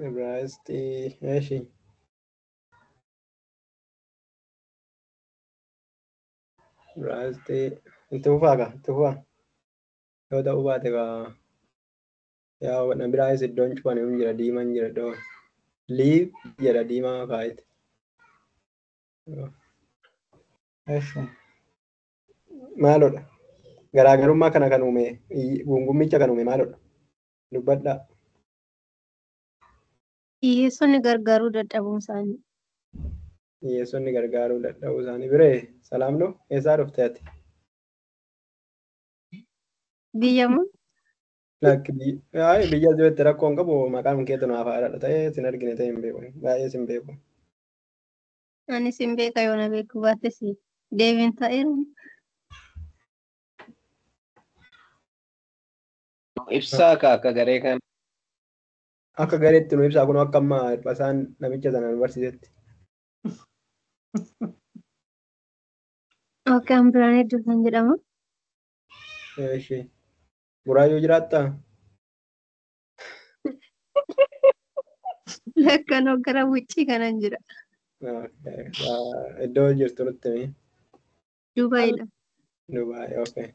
Ibraayistii eeshi. Ibraayistii itti fufaa kaa itti fufaa. Yoo ta'uu baate kaa yaa wadhan biraayis iddoon cufan hin jira diimaan jira iddoo liif jedha diimaa kaayite. Maalodha? Garaagarummaa kana kan uume guungummicha kan uume maalodha? Dubbadhaa. Hiyyeessonni gargaaruu dadhabuu isaanii. Hiyyeessonni gargaaruu dadhabuu isaanii biree salaamnoo eessaa dhufte ati? Biyya moo? Lakki biyya asitti rakkoon qabu maqaan keetu naaf haadha ta'ee sin argine ta'e hin beeku baay'ee sin beeku. Ani sin beeka yoo na beeku baattes deebiin ta'eera. Ibsaa akka garee kan. Akka gareetti nu ibsaa kun akka amma hirpasaan namicha sana nu barsiisetti. Kan biraan hedduu kan jedhamu. Eeshi. Buraayyuu jiraattaa? Lakkanoo gara wuccii kanan jira. Iddoo jirtu nutti himi. Dubaayidha. Dubaay, okay.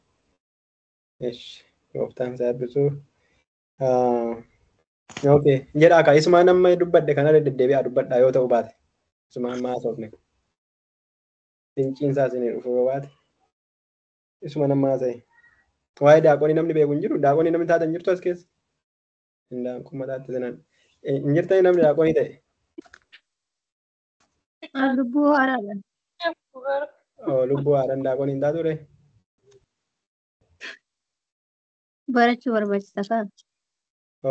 Eeshi. Gooftaan isaa eebbisuu. Okay. Jedhaa kaa isumaan amma dubbadde kanarra deddeebi'aa dubbadhaa yoo ta'u baate. Isumaan maa soofne. Finciin isaa isinii dhufu yoo baate. Isuma namaa ta'e. Waa'ee daaqonii namni beeku hin jiru. Daaqonii namni taatan jirtu as keessa. Hindaan kun mataatti sinan. Hin jirtanii namni daaqonii ta'e. Lubbuu haaraadha. Lubbuu haaraan daaqonii hin taatu ture. Barachuu barbaachisa kan.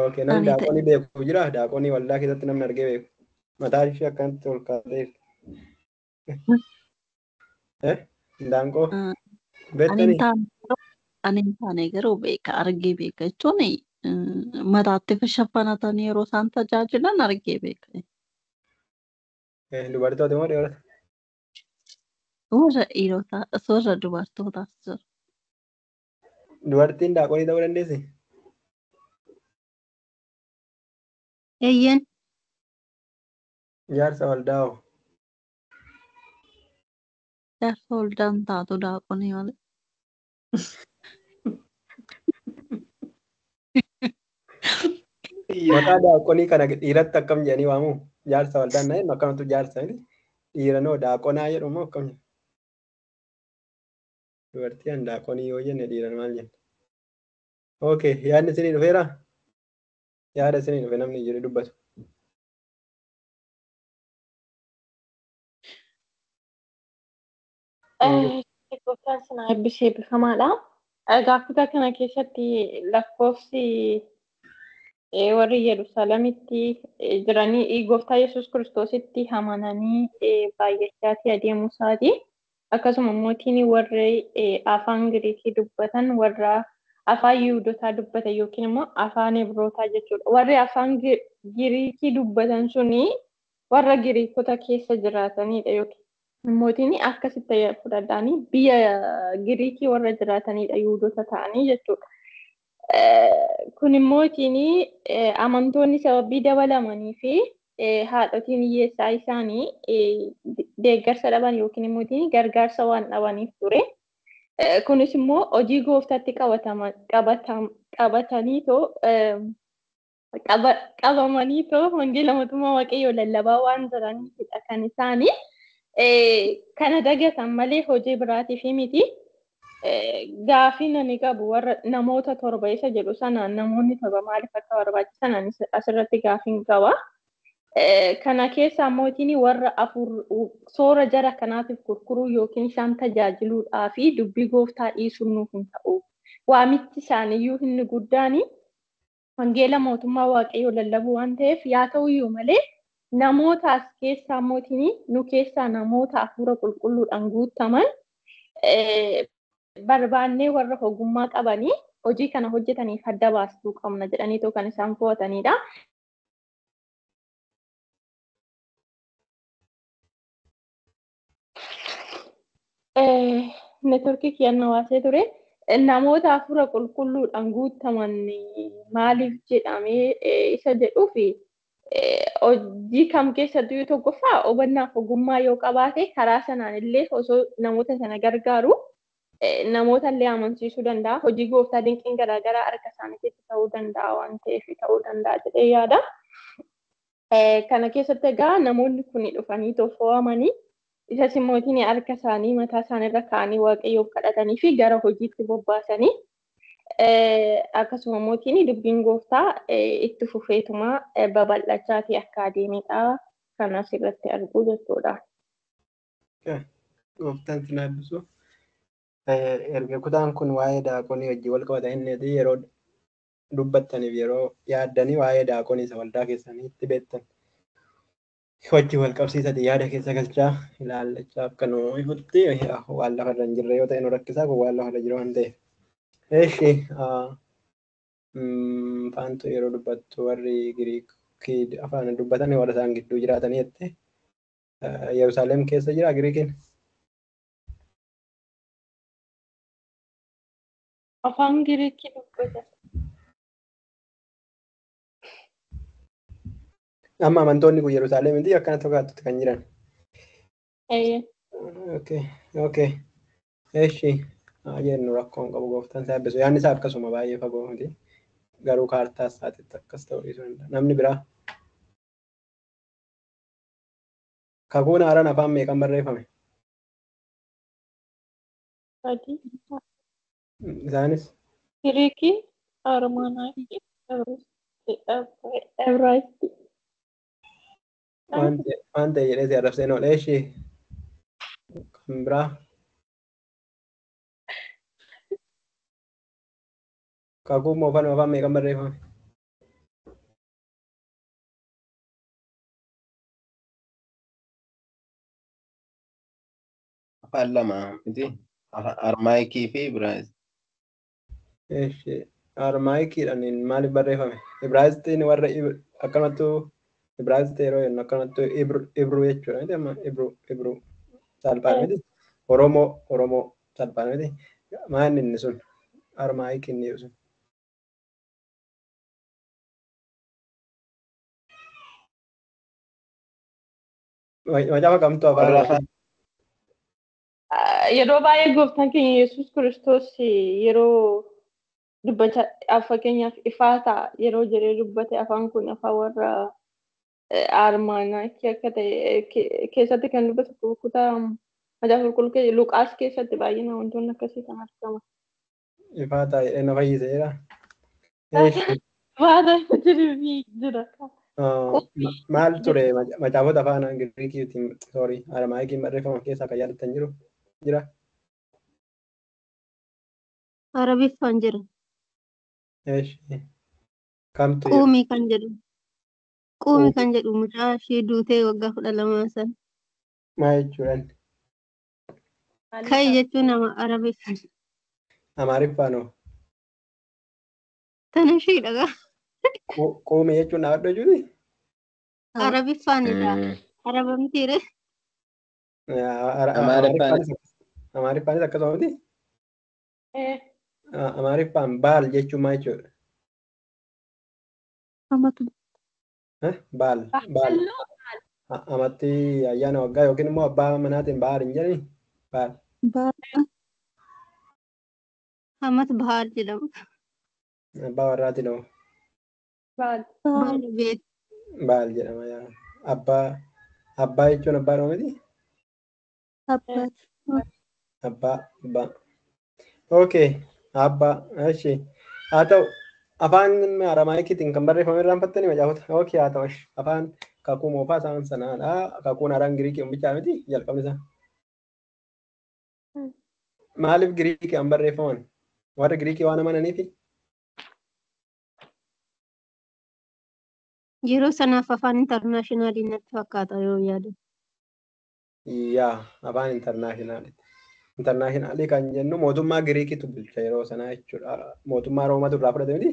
Okay. Namni daaqonii beeku jira. Daaqonii waldaa keessatti namni argee beeku. Mataa ishee akkanatti ol kaa'eef. Hindaanqoo. Ani hin taane garuu beeka argee beeka jechuun mataatti shaffanatanii yeroo isaan tajaajilan argee beeka. Dubartoota moo dhiirota? Warra dhiirotaa warra dubartootaas jira. Dubartiin daaqonii ta'uu dandeessi? Eeyyen. Jaarsa waldaa hoo? Jaarsa waldaan taatu daaqonii malee. Maqaa daaqonii kana dhiiratti akkam jedhanii waamu? Jaarsa waldaan na'een akkamtu jaarsa dhiiranoo daaqonaa jedhu moo akkam jedhu? Dubartii an daaqonii yoo jenne dhiiran maal jenna? Okay, yaadni isinii dhufeera? Yaada isinii dhufe namni jiru dubbatu. Gooftaan sana eebbisee eebbifamaadha. Gaaffota kana keessatti lakkoofsi warri Yerusaalemitti jiranii gooftaa Yesuus Kiristoositti amananii baay'achaatii adeemuu isaati. Akkasuma mootiin warri afaan Giriikii dubbatan warra afaan Yihuudootaa dubbatan yookiin immoo afaan Ibrootaa jechuudha. Warri afaan Giriikii dubbatan suni warra Giriikota keessa jiraatanidha yookiin mootiin akkasitti fudhadhaanii biyya Giriikii warra jiraatanidha Yihuudoota ta'anii jechuudha. Kun mootiin amantoonni sababii dabalamanii fi haadhotiin hiyyeessaa isaanii deeggarsa dhaban yookiin immoo gargaarsa waan dhabaniif ture. Kunis immoo hojii gooftaatti qabamaniitoo wangeela mootummaa waaqayyoo lallabaa waan jiraniifidha kan isaanii. Kana dagatan malee hojii biraatiif miti. Gaaffii ani qabu warra namoota torba isa jedhu sanaan namoonni torba maaliif akka barbaachisan asirratti gaaffiin qaba. Kana keessa mootiin warra soora jara kanaatiif gurguruu yookiin isaan tajaajiluudhaa fi dubbii gooftaa dhiisuun nuuf hin ta'u. Waamichi isaaniiyyuu inni guddaan wangeela mootummaa waaqayyoo lallabuu waan ta'eef yaa ta'uyyuu malee namoota as keessaa mootiin nu keessaa namoota hafuura qulqulluudhaan guutaman barbaannee warra ogummaa qabanii hojii kana hojjetaniif adda baastuu qabna jedhaniitoo kan isaan fo'atanidha. Neetworkii kiyannaa waasee ture. Namoota hafuura qulqulluudhaan guutaman maaliif jedhamee isa jedhuufi hojii kam keessattuu tokkoffaa hubannaaf ogummaa yoo qabaate karaa sanaan illee osoo namoota sana gargaaru namoota illee amansiisuu danda'a. Hojii gooftaa dinqiin garaagaraa harka isaaniitti ta'uu danda'a waan ta'eef ta'uu danda'a jedhee yaada. Kana keessatti egaa namoonni kun dhufanii fo'amanii isas mootiin harka isaanii mataa isaaniirra kaa'anii waaqayyoof kadhatanii fi gara hojiitti bobbaasanii akkasuma mootiin dubbiin gooftaa itti fufeetuma babal'achaatii akka adeemedha kan asirratti argu jechuudha. Gooftaan sin eebbisu. Erga kutaan kun waa'ee daaqonii wajjin wal qabata inni yeroo dubbattaniif yeroo yaaddanii waa'ee daaqonii isa waldaa keessaniitti beektan. Wajjin wal qabsiisati yaada keessa galchaa ilaallachaa akka nu ifutti waan lafarra hin jirre yoo ta'e nu rakkisaa kun waan lafarra jiru waan ta'eef. Eeshi faantu yeroo dubbattu warri Giriikii afaan dubbatan warra isaan gidduu jiraatanii jette Yerusaalem keessa jira Giriikiin. afaan Giriikii dubbatan. Amma amantoonni kun Yerusaalemitti akkana tokkotti kan jiran. Okay. Eeshi jennu rakkoon qabu gooftaan isaa eebbisu. Yaadni isaa akkasuma baay'ee fagoo miti. Garuu kaartaa isaatiitti akkas ta'uu dhiisuu danda'a. Namni biraa kakuun haaraan afaan meeqan barreeffame? Sadii. Isaanis Giriikii, Armaanaayikii, Ibraayistii. waan ta'e jedhee si arrabseen oole. Eeshi kan biraa kakuun moofan afaan meeqan barreeffame? Afaan lama miti. Armaayikii fi Ibraayistii. Eeshi Armaayikiidhaan maaliif barreeffame? Ibraayistiin warra akkanumattuu Ibraayistii yeroo jennu akkanumattuu Ibruu jechuudha. Ibruu salphaan miti. Oromoo salphaan miti. Maanni inni sun Armaayikii inni sun. Macaafa kamtu afaan Yeroo baay'ee gooftaan keenya Yesuus Kiristoos yeroo dubbata fakkeenyaaf ifaa ta'a yeroo jedhee dubbate afaan kun afaan warra Armaanaayikii akka ta'e keessatti kan dubbatu kutaa macaafa qulqulluu keessa Luqaas keessatti baay'inaan wantoonni akkasii kan argaman. Ifaa ta'a jedhee na fayyiseera. Baata jira. Maal ture macaafota afaan Giriikiitiin Armaayikiin barreeffaman keessaa kan yaadattan jira? Arabiffaan jira. Kamtu Quumii kan jedhu. Quumii kan jedhu mucaa ishee duutee waggaa 12 san. maal jechuudhaan? Kai jechuun nama Arabiffaan. Amaariffaanoo? Tana ishee dhagaa. Quumii jechuun dhaabadhu jechuuti? Arabiffaanidha. Arabamtiire. Amaariffaanis akkasuma miti? Amaariffaan baal jechuun maal jechuudha? Amatu. Baal. Amatti ayyaana waggaa yookiin immoo abbaa manaatiin baal hin jedhani? Baal. Baal. Amat Bahar jedhama. Abbaa warraati noo? Baal. Baal beet. Baal jedhama yaa. Abbaa jechuun abbaa noo miti? Abbaat. Abbaa. Okay. Abbaa. Eshi. Haa ta'u afaan Aramaayikiitiin kan barreeffame irraanfattanii macaafota. Okay haa ta'u afaan kakuu moofaa isaan sanaadha. Kakuun haaraan Giriikii umbichaa miti jalqabni isaa. Maaliif Giriikii an barreeffaman? Warri Giriikii waan amananiifi? Yeroo sanaaf afaan intarnaashinaaliin natti fakkaata yoo yaadu. Yaa afaan intarnaashinaali. Intarnaashinaalii kan jennu mootummaa Giriikiitu bulcha yeroo sanaa jechuudha. Mootummaa Roomatu irraa fudhate miti?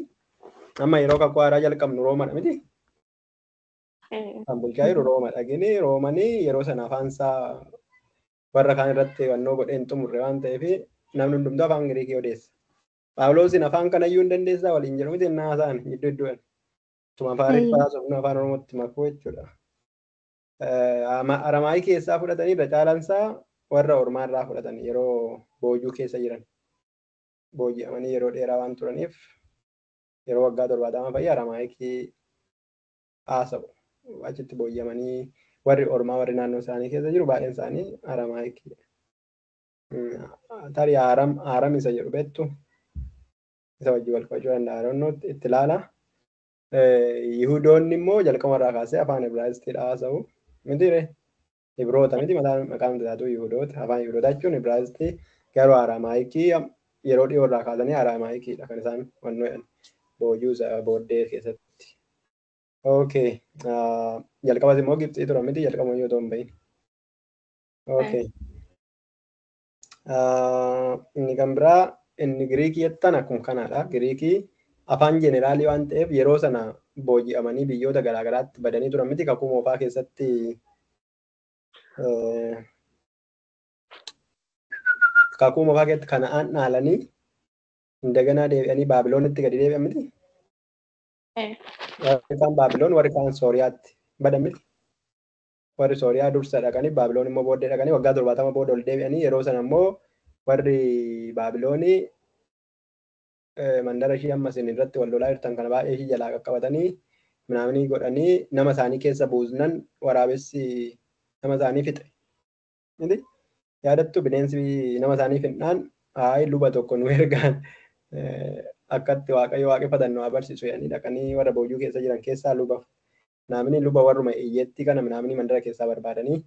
Amma yeroo kakuu haaraa jalqabnu Roomadha miti? Kan bulchaa jiru Roomadha. Gini Roomanii yeroo sana afaan isaa warra kaan irratti hubannoo godhee hin xumurre waan ta'eef namni hundumtuu afaan Giriikii odeessa. Phaawulosin afaan kanayyuu hin dandeessaa waliin jedhu miti innaa isaan iddoon. Tuma Amaariffaa sobna afaan Oromootti makuu jechuudha. Aramaayikii keessaa fudhatanii irra caalansaa warra ormaarraa fudhatan yeroo boojuu keessa jiran. Booji'amanii yeroo dheeraa waan turaniif yeroo waggaa 70 fayyaa Aramaayikii haasa'u. Achitti booji'amanii warri ormaa warri naannoo isaanii keessa jiru baay'een isaanii Aramaayikii. Tarii Aaram isa jedhu beektu isa wajjin wal qabachuu danda'a. Aroonnootti itti ilaala. Yihudoonni immoo jalqabarraa kaasee afaan Ibraayistii haasa'u. Mitiire Ibroota miti maqaan isaatu Yihudoota. Afaan Yihudootaa jechuun Ibraayistii garuu Aramaayikii yeroo dhiyoorraa kaasanii Aramaayikiidha kan isaan wannoo jedhan boojuu booddee keessatti. Okay. Jalqabas immoo Gibxii tura miti jalqabuma yoo ta'u hin bahin. Okay. Inni kan biraa inni Giriikii jettan akkuma kanaadha. Giriikii afaan jeneraalii waan ta'eef yeroo sana booji'amanii biyyoota garaagaraatti badanii turan miti kakuu moofaa keessatti kakuu moofaa keessatti Kana'aan dhaalanii እንደገና deebi'anii Baabiloonitti gadi deebi'an miti. Warri kaan Baabiloon warri kaan Sooriyaatti badan miti. Warri Sooriyaa dursa dhaqanii Baabiloon immoo booddee dhaqanii waggaa 70 booda ol deebi'anii yeroo sana immoo warri Baabiloonii mandara ishii amma isin irratti wal lolaa jirtan kana baay'ee ishii jalaa qaqqabatanii minaamanii godhanii nama isaanii keessa buusnan waraabessi nama isaanii fixe. Yaadattu bineensi nama isaanii fixnaan hayi luba tokko nu ergaan akkatti waaqayyo waaqeffatan nu agarsiisu jedhanii dhaqanii warra boojuu keessa jiran keessaa luba naamni luba warruma iyyeetti kana naamni mandara keessaa barbaadanii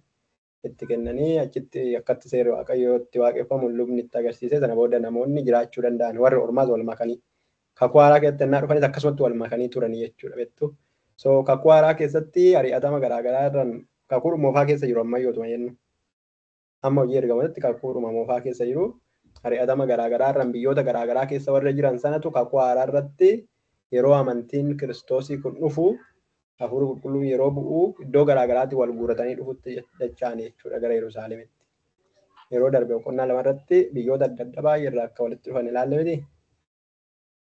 itti kennanii achitti akkatti seera waaqayyootti waaqeffamu lubni itti agarsiise sana booda namoonni jiraachuu danda'an warri ormaas wal makanii kakuu haaraa keessatti ennaa dhufanis akkasumatti wal makanii turanii jechuudha beektu. So kakuu haaraa keessatti ari'atama garaagaraa irraan kakuu moofaa keessa jiru ammayyootuma jennu. Amma hojii ergamootatti kakuu moofaa keessa jiru ari'atama garaagaraa irraan biyyoota garaagaraa keessa warra jiran sanatu kakuu haaraa irratti yeroo amantiin kiristoosii kun dhufu hafuurri qulqulluun yeroo bu'u iddoo garaagaraatti wal guuratanii dhufutti dacha'an jechuudha gara Yerusaalemitti. Yeroo darbe boqonnaa lamarratti biyyoota adda addaa baay'ee irraa akka walitti dhufan ilaalle miti.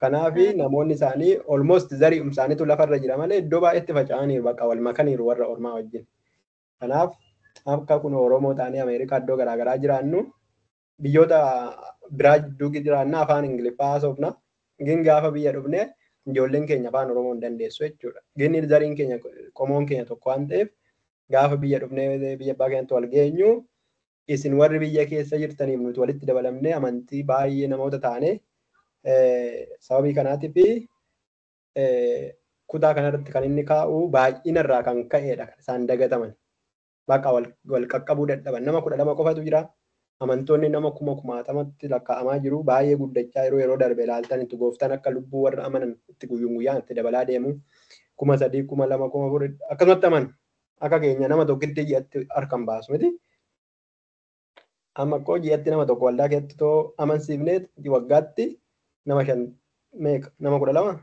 Kanaaf namoonni isaanii almost zarii isaaniitu lafarra jira malee iddoo baay'eetti faca'aniiru bakka wal makaniiru warra ormaa wajjin. Kanaaf akka kun Oromoo ta'anii Ameerikaa iddoo garaagaraa jiraannu biyyoota biraa jidduu jiraanna afaan Ingiliffaa haasofna. Gin gaafa biyya dhufne ijoolleen keenya afaan Oromoo hin dandeessu jechuudha. Ginni zariin keenya qomoon keenya tokko waan ta'eef gaafa biyya dhufnee biyya abbaa keenyatti wal geenyu isin warri biyya keessa jirtaniif nuti walitti dabalamnee amantii baay'ee namoota taane sababii kanaatiif kutaa kanarratti kan inni kaa'u baay'inarraa kan ka'edha isaan dagataman. Bakka wal qaqqabuu dadhaban nama 12 qofatu jira. Amantoonni nama 10,000tti lakkaa'amaa jiru baay'ee guddachaa yeroo darbe ilaaltan itti gooftaan akka lubbuu warra amanan itti guyyaan itti dabalaa deemu 3,000 2,000 4,000 akkasumatti aman akka keenya nama tokkitti ji'atti harkaan baasu miti. Amma koo ji'atti nama tokko waldaa keessatti too amansiifneet waggaatti nama 5 meeqa nama 12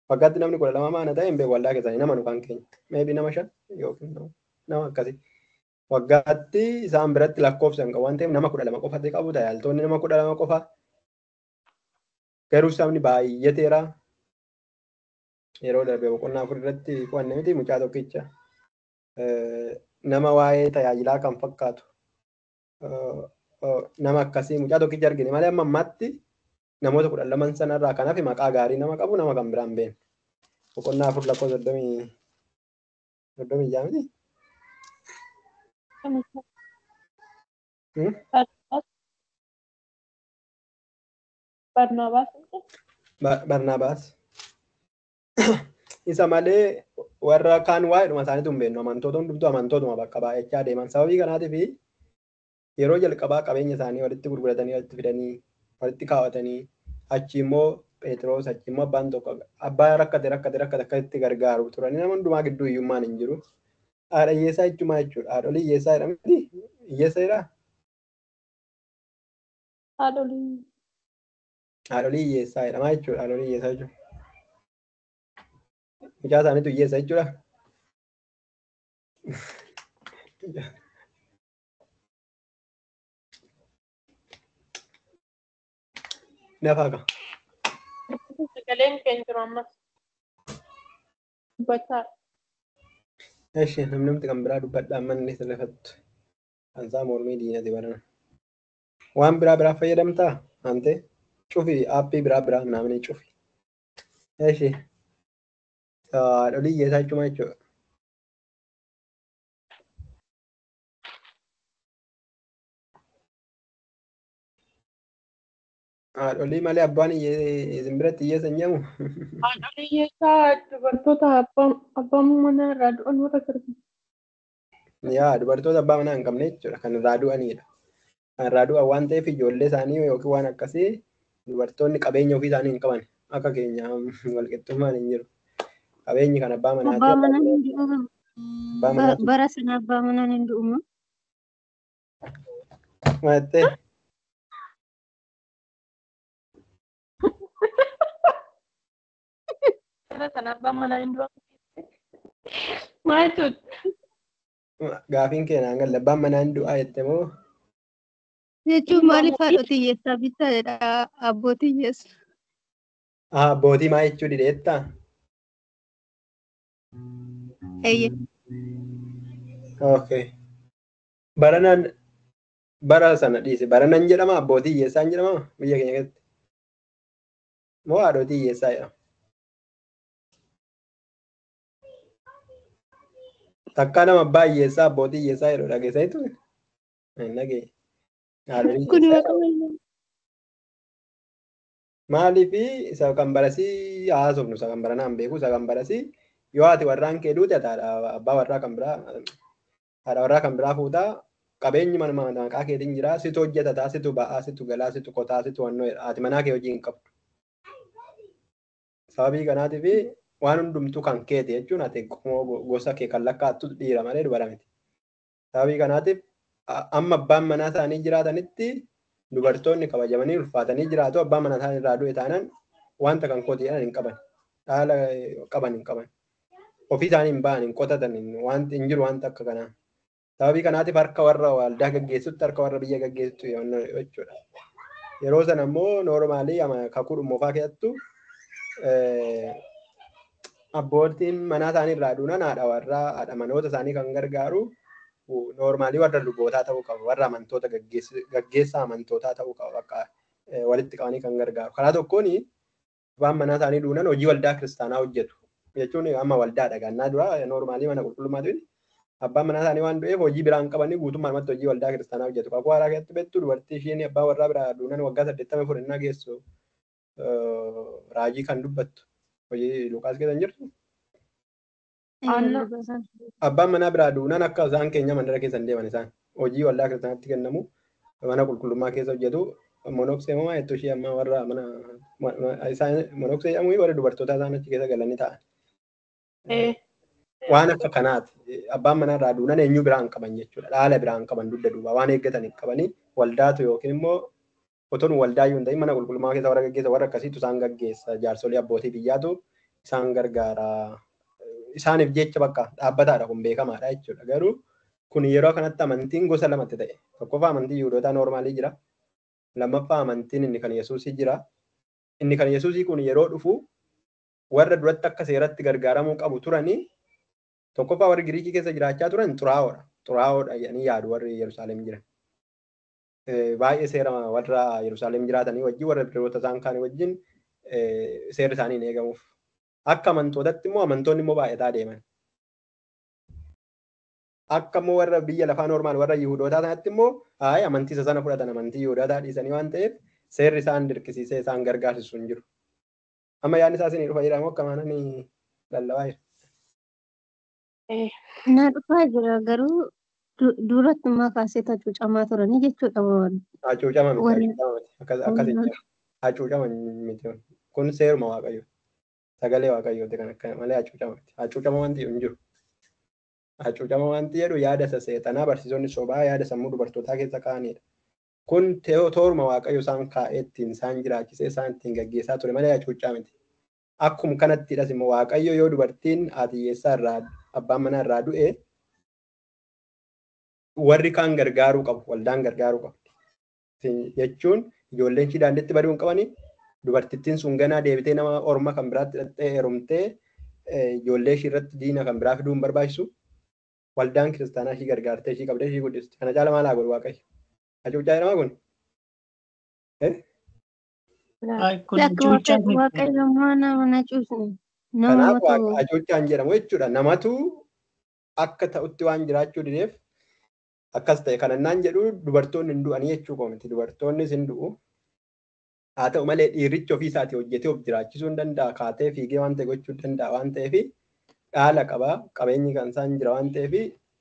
waggaatti namni 12 maana ta'e hin beeku waldaa keessanii nama nu kan keenya meebi nama 5 yookiin nama akkasii. Waggaatti isaan biratti lakkoofsan qabu waan ta'eef nama 12 qofatti qabu tajaajiltoonni nama 12 qofa. Garuu sabni baay'ateera. Yeroo darbe boqonnaa 4 irratti qo'anne miti mucaa tokkicha nama waa'ee tajaajilaa kan fakkaatu nama akkasii mucaa tokkicha argine malee amma ammaatti namoota 12 sanarraa kanaaf maqaa gaarii nama qabu nama kan biraan beekne. Boqonnaa 4 lakkoofsa 36 miti. Barnaabaas. Isa malee warra kaan waa'eedhuma isaaniitu hin beeknu amantoota hundumtuu amantootuma bakka baay'achaa deeman sababii kanaatiif yeroo jalqabaa qabeenya isaanii walitti gurguratanii walitti fidanii walitti kaawwatanii achi immoo Pheexroos achi immoo abbaan tokko abbaa rakkate akkasitti gargaaru turanii nama hundumaa gidduu hiyyummaan hin jiru. Haadha hiyyeessaa jechuudha jechuudha. Haadholii hiyyeessaa jedhamti. Hiyyeessa jedhaa? Haadholii hiyyeessaa jedhamaa jechuudha. Haadholii hiyyeessaa jechuudha. Mucaa isaaniitu hiyyeessa jechuudha. Nafaa qaba. Sagaleen keenya jiru ammas. Dubbachaa. Eshi namni kan biraa dubbadhaa manni sirreeffattu. Ansaa mormii diinati barana. Waan biraa fayyadamtaa? Ante cufi aappii biraa namni cufi. Eshi haadholii hiyyeessaa jechuudha jechuudha. Haadholii malee abbaan isin biratti hiyyeessa hin jedhamu. Haadholii hiyyeessaa dubartoota abbaan manaa irraa du'an warra gargaaru. Yaa dubartoota abbaa manaa hin qabne jechuudha kan irraa du'anidha. Kan irraa du'an waan ta'eef ijoollee isaanii yookiin waan akkasii dubartoonni qabeenya ofii isaanii hin qaban akka keenya walqixxummaan hin jiru. Qabeenyi kan abbaa manaati. Abbaa manaan hin du'umu. Bara sana abbaa manaan hin du'umu. Maattee. Bara sana abbaan manaa hin du'umu. Maal jechuudha? Gaafiin keenan galle abbaan manaa hin du'aa jette moo? Jechuun maaliif haadhotii hiyyeessaa bittaa jedha abbootii hiyyeessu. Abbootii maa jechuu dideettaa? Eeyye. Okay. Bara sana dhiise. Baranan jedhama abbootii hiyyeessaan jedhama biyya keenya keessatti. Moo haadhotii hiyyeessaa jedhama? Takkaa nama abbaa hiyyeessaa abbootii hiyyeessaa jedhu dhageessanitu hin dhageenye. Haadhotii Kun hiyyeessaa maqaa maaliif isa kan barasii haasofnu isa kan baranaan beeku isa kan barasii yoo ati warraan kee duute abbaa warraa kan biraa haadha warraa kan biraa fuutaa qabeenyi mana maqaa keetiin jira situ hojjetataa situ ba'aa situ galaa situ qotaa situ wannoo ati manaa kee hojii hin qabdu. Sababii kanaatiif waan hundumtuu kan keeti jechuun ati gosa kee kan lakkaattu dhiira malee dubara miti. Sababii kanaatiif amma abbaan manaa isaanii jiraatanitti dubartoonni kabajamanii ulfaatanii jiraatu abbaan manaa isaanii irraa du'e taanaan wanta kan kooti jedhan hin qaban. Dhaala qaban hin qaban. Ofii isaanii hin ba'an hin qotatan wanti hin jiru wanta akka kanaa. Sababii kanaatiif harka warra waldaa gaggeessutti harka warra biyya gaggeessutti jechuudha. Yeroo sana immoo noormaalii kakuu dhummoofaa keessattu abbootiin manaa isaanii irraa duunan haadha manoota isaanii kan gargaaru noormaalii warra lubootaa ta'uu qaba. Warra amantoota gaggeessaa amantootaa ta'uu qaba. Bakka walitti qabanii kan gargaaru. Karaa tokkoon abbaan manaa isaanii duunan hojii waldaa kiristaanaa hojjetu. Jechuun amma waldaa dhagannaa dura noormaalii mana qulqullummaatu abbaan manaa isaanii waan du'eef hojii biraan qabanii guutummaatti hojii waldaa kiristaanaa hojjetu. Kakuu haaraa keessatti beektu dubartii isheen abbaa warraa biraa duunan waggaa 84 geessu raajii kan dubbattu hojii Luqaas keessa hin jirtu. Abbaan manaa biraa duunan akka isaan keenya mandara keessa hin deeman isaan hojii waldaa kiristaanaatti kennamu mana qulqullummaa keessa hojjetu. Monoksee moo jettu ishee amma warra mana isaan monoksee jedhamu warra dubartootaa isaan achi keessa galanii ta'an. Waan akka kanaati abbaan manaa irraa duunan eenyu biraan qaban jechuudha. Dhaala biraan qaban dugda duuba waan eeggatan hin qabanii waldaatu yookiin immoo otoon waldaa yoo hin ta'in mana qulqullummaa keessa warra gaggeessa warra akkasiitu isaan gaggeessa jaarsolii abbootii biyyaatu isaan gargaara. Isaaniif jecha bakka dhaabbataadha kun beekamaadha jechuudha. Garuu kun yeroo kanatti amantiin gosa lamatti ta'e. Tokkoffaa amantii Yihuudootaa noormaalii jira. Lammaffaa amantiin inni kan Yesuusii jira. Inni kan Yesuusii kun yeroo dhufu warra duratti akka seeratti gargaaramuu qabu turanii tokkoffaa warri Giriikii keessa jiraachaa turan xuraa'oodha. Xuraa'oodha jedhanii yaadu warri Yerusaalem jiran. Baay'ee seera warra Yerusaalem jiraatanii wajjin warra biroota isaan kaanii wajjin seerri isaanii hin eegamuuf. Akka amantootatti immoo amantoonni immoo baay'ataa deeman. Akka immoo warra biyya lafaa noormaal warra Yihudootaa sanatti immoo amantii isa sana fudhatan amantii Yihudootaa dhiisanii waan ta'eef seerri isaan dirqisiisee isaan gargaarsisu hin jiru. Amma yaadni isaa isinii dhufa jedhamu akka maananii lallabaa jira. Na dhufaa jira garuu duratti immoo kaasee hacuucamaa turanii jechuudha. Hacuucama miti. Akkasitti hacuucama miti. Kun seeruma Waaqayyo. Sagalee Waaqayyooti kan akka malee hacuucama miti. Hacuucama wanti hin jiru. Hacuucama wanti jedhu yaada isa seexanaa barsiisonni sobaa yaada sammuu dubartootaa keessa kaa'anidha. Kun tooruma Waaqayyo isaan kaa'ee ittiin isaan jiraachisee isaan ittiin gaggeessaa ture malee hacuucama miti. Akkuma kanattidhas immoo Waaqayyo yoo dubartiin haati hiyyeessaa irraa abbaan manaa irraa du'e warri kaan gargaaruu qabu waldaan gargaaruu qabdi. Jechuun ijoolleen ishii daandiitti baduu hin qabanii dubartittiin sun ganaa deebitee nama orma kan biraatti hidhattee heerumtee ijoollee ishii irratti diina kan biraa fiduu hin barbaachisu. Waldaan kiristaanaa ishii gargaartee ishii qabdee ishii guddisti. Kana caala maal haa godhu Waaqayyo? Hacuuccaa jedhama kun? Kanaaf hacuuccaan jedhamu jechuudha. Namatu akka ta'utti waan jiraachuu dideef akkas ta'e kanannaan jedhu dubartoonni hin du'anii jechuu koomiti. Dubartoonnis hin du'u. Haa ta'u malee dhiirrichi ofii isaatii hojjetee of jiraachisuu hin danda'a. Kaatee fiigee waan ta'e gochuu danda'a waan ta'eef dhaala qaba. Qabeenyi kan isaan jira waan ta'eef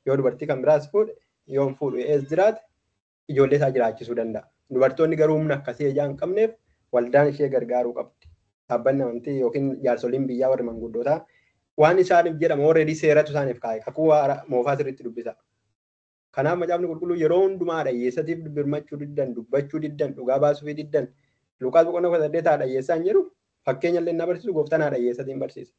yoo dubartii kan biraas fuudhe yoo hin fuudhu ees jiraate ijoollee isaa jiraachisuu danda'a. Dubartoonni garuu humna akkasii ijaa hin qabneef waldaan ishee gargaaruu qabdi. Dhaabbanni amantii yookiin jaarsoliin biyyaa warri manguddootaa waan isaaniif jedhamu already seeratu isaaniif kaa'e. Kakuu moofaa sirriitti dubbisa. Kanaaf macaafni qulqulluu yeroo hundumaa dhayyeessatiif birmachuu diddan, dubbachuu diddan, dhugaa baasuu diddan. Luqaas boqonnaa 18 dhayyeessaan jedhu fakkeenya illee na barsiisu gooftaan dhayyeessatiin barsiisa.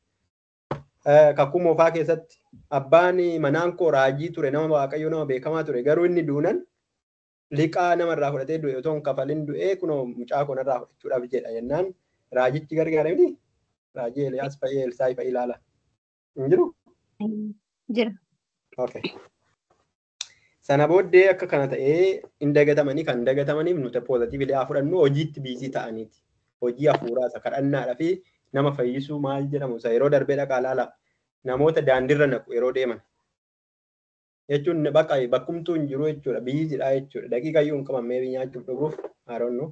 Kakuu moofaa keessatti abbaan manaan koo raajii ture nama Waaqayyoo nama beekamaa ture garuu inni duunan liqaa namarraa fudhatee du'e otoo hin kafalin du'ee kunoo mucaa kanarraa fudhachuudhaaf jedha jennaan raajichi gargaare miti raajii Eeliyaas fa'ii Elsaa'i fa'ii ilaala hin jiru. Jira. Okay. Sana booddee akka kana ta'ee hin dagatamanii kan dagatamaniif nuti poozitiivii haa fudhannu hojiitti biizii ta'aniiti. Hojii hafuuraa isa kadhannaadhaa fi nama fayyisuu maal jedhamu isa yeroo darbee dhaqaa ilaala namoota daandiirra naqu yeroo deeman. Jechuun bakkumtuu hin jiru jechuudha biiziidha jechuudha daqiiqayyuu hin qaban meebii nyaachuuf dhuguuf haaronnu.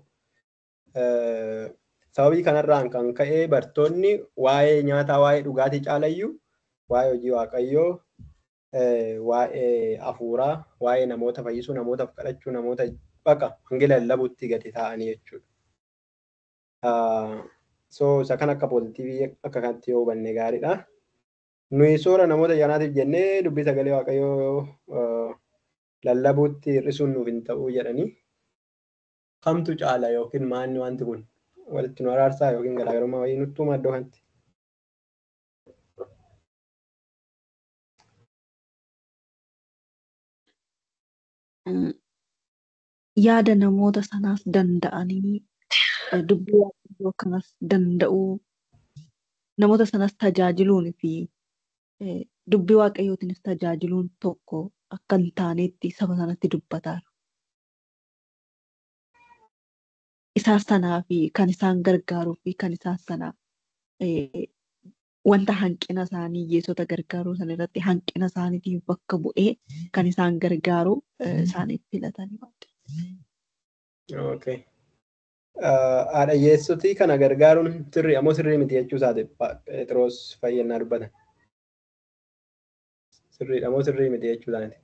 Sababii kanarraan kan ka'e bartoonni waa'ee nyaataa waa'ee dhugaatii caalayyuu waa'ee hojii waaqayyoo waa'ee hafuuraa waa'ee namoota fayyisuu namootaaf kadhachuu namoota baqa hangila lallabuutti gadi ta'anii jechuudha. So isa kan akka poozitiivii akka kanatti yoo hubanne gaariidha. Nuyi soora namoota janaatiif jennee dubbii sagalee waaqayyoo lallabuutti hir'isuun nuuf hin ta'uu jedhanii kamtu caala yookiin maanni wanti kun walitti nu araarsaa yookiin garaagarummaa wayii nutti uumaa iddoo kanatti. Yaada namoota sanaas danda'anii dubbii waaqayyoo kanas danda'uu namoota sanas tajaajiluun fi dubbii waaqayyootiinis tajaajiluun tokko akka hin taanetti saba sanatti dubbataara. Isaas sanaa fi kan isaan gargaaruu fi kan isaan sanaa wanta hanqina isaanii hiyyeessota gargaaruu sana irratti hanqina isaaniitiif bakka bu'ee kan isaan gargaaru isaaniif filatanii waanta. Okay. Haadha hiyyeessotii kana gargaaruun sirrii ammoo sirrii miti jechuu isaati Phexros fayyannaa dubbatan. Sirriidha moo sirrii miti jechuu isaati.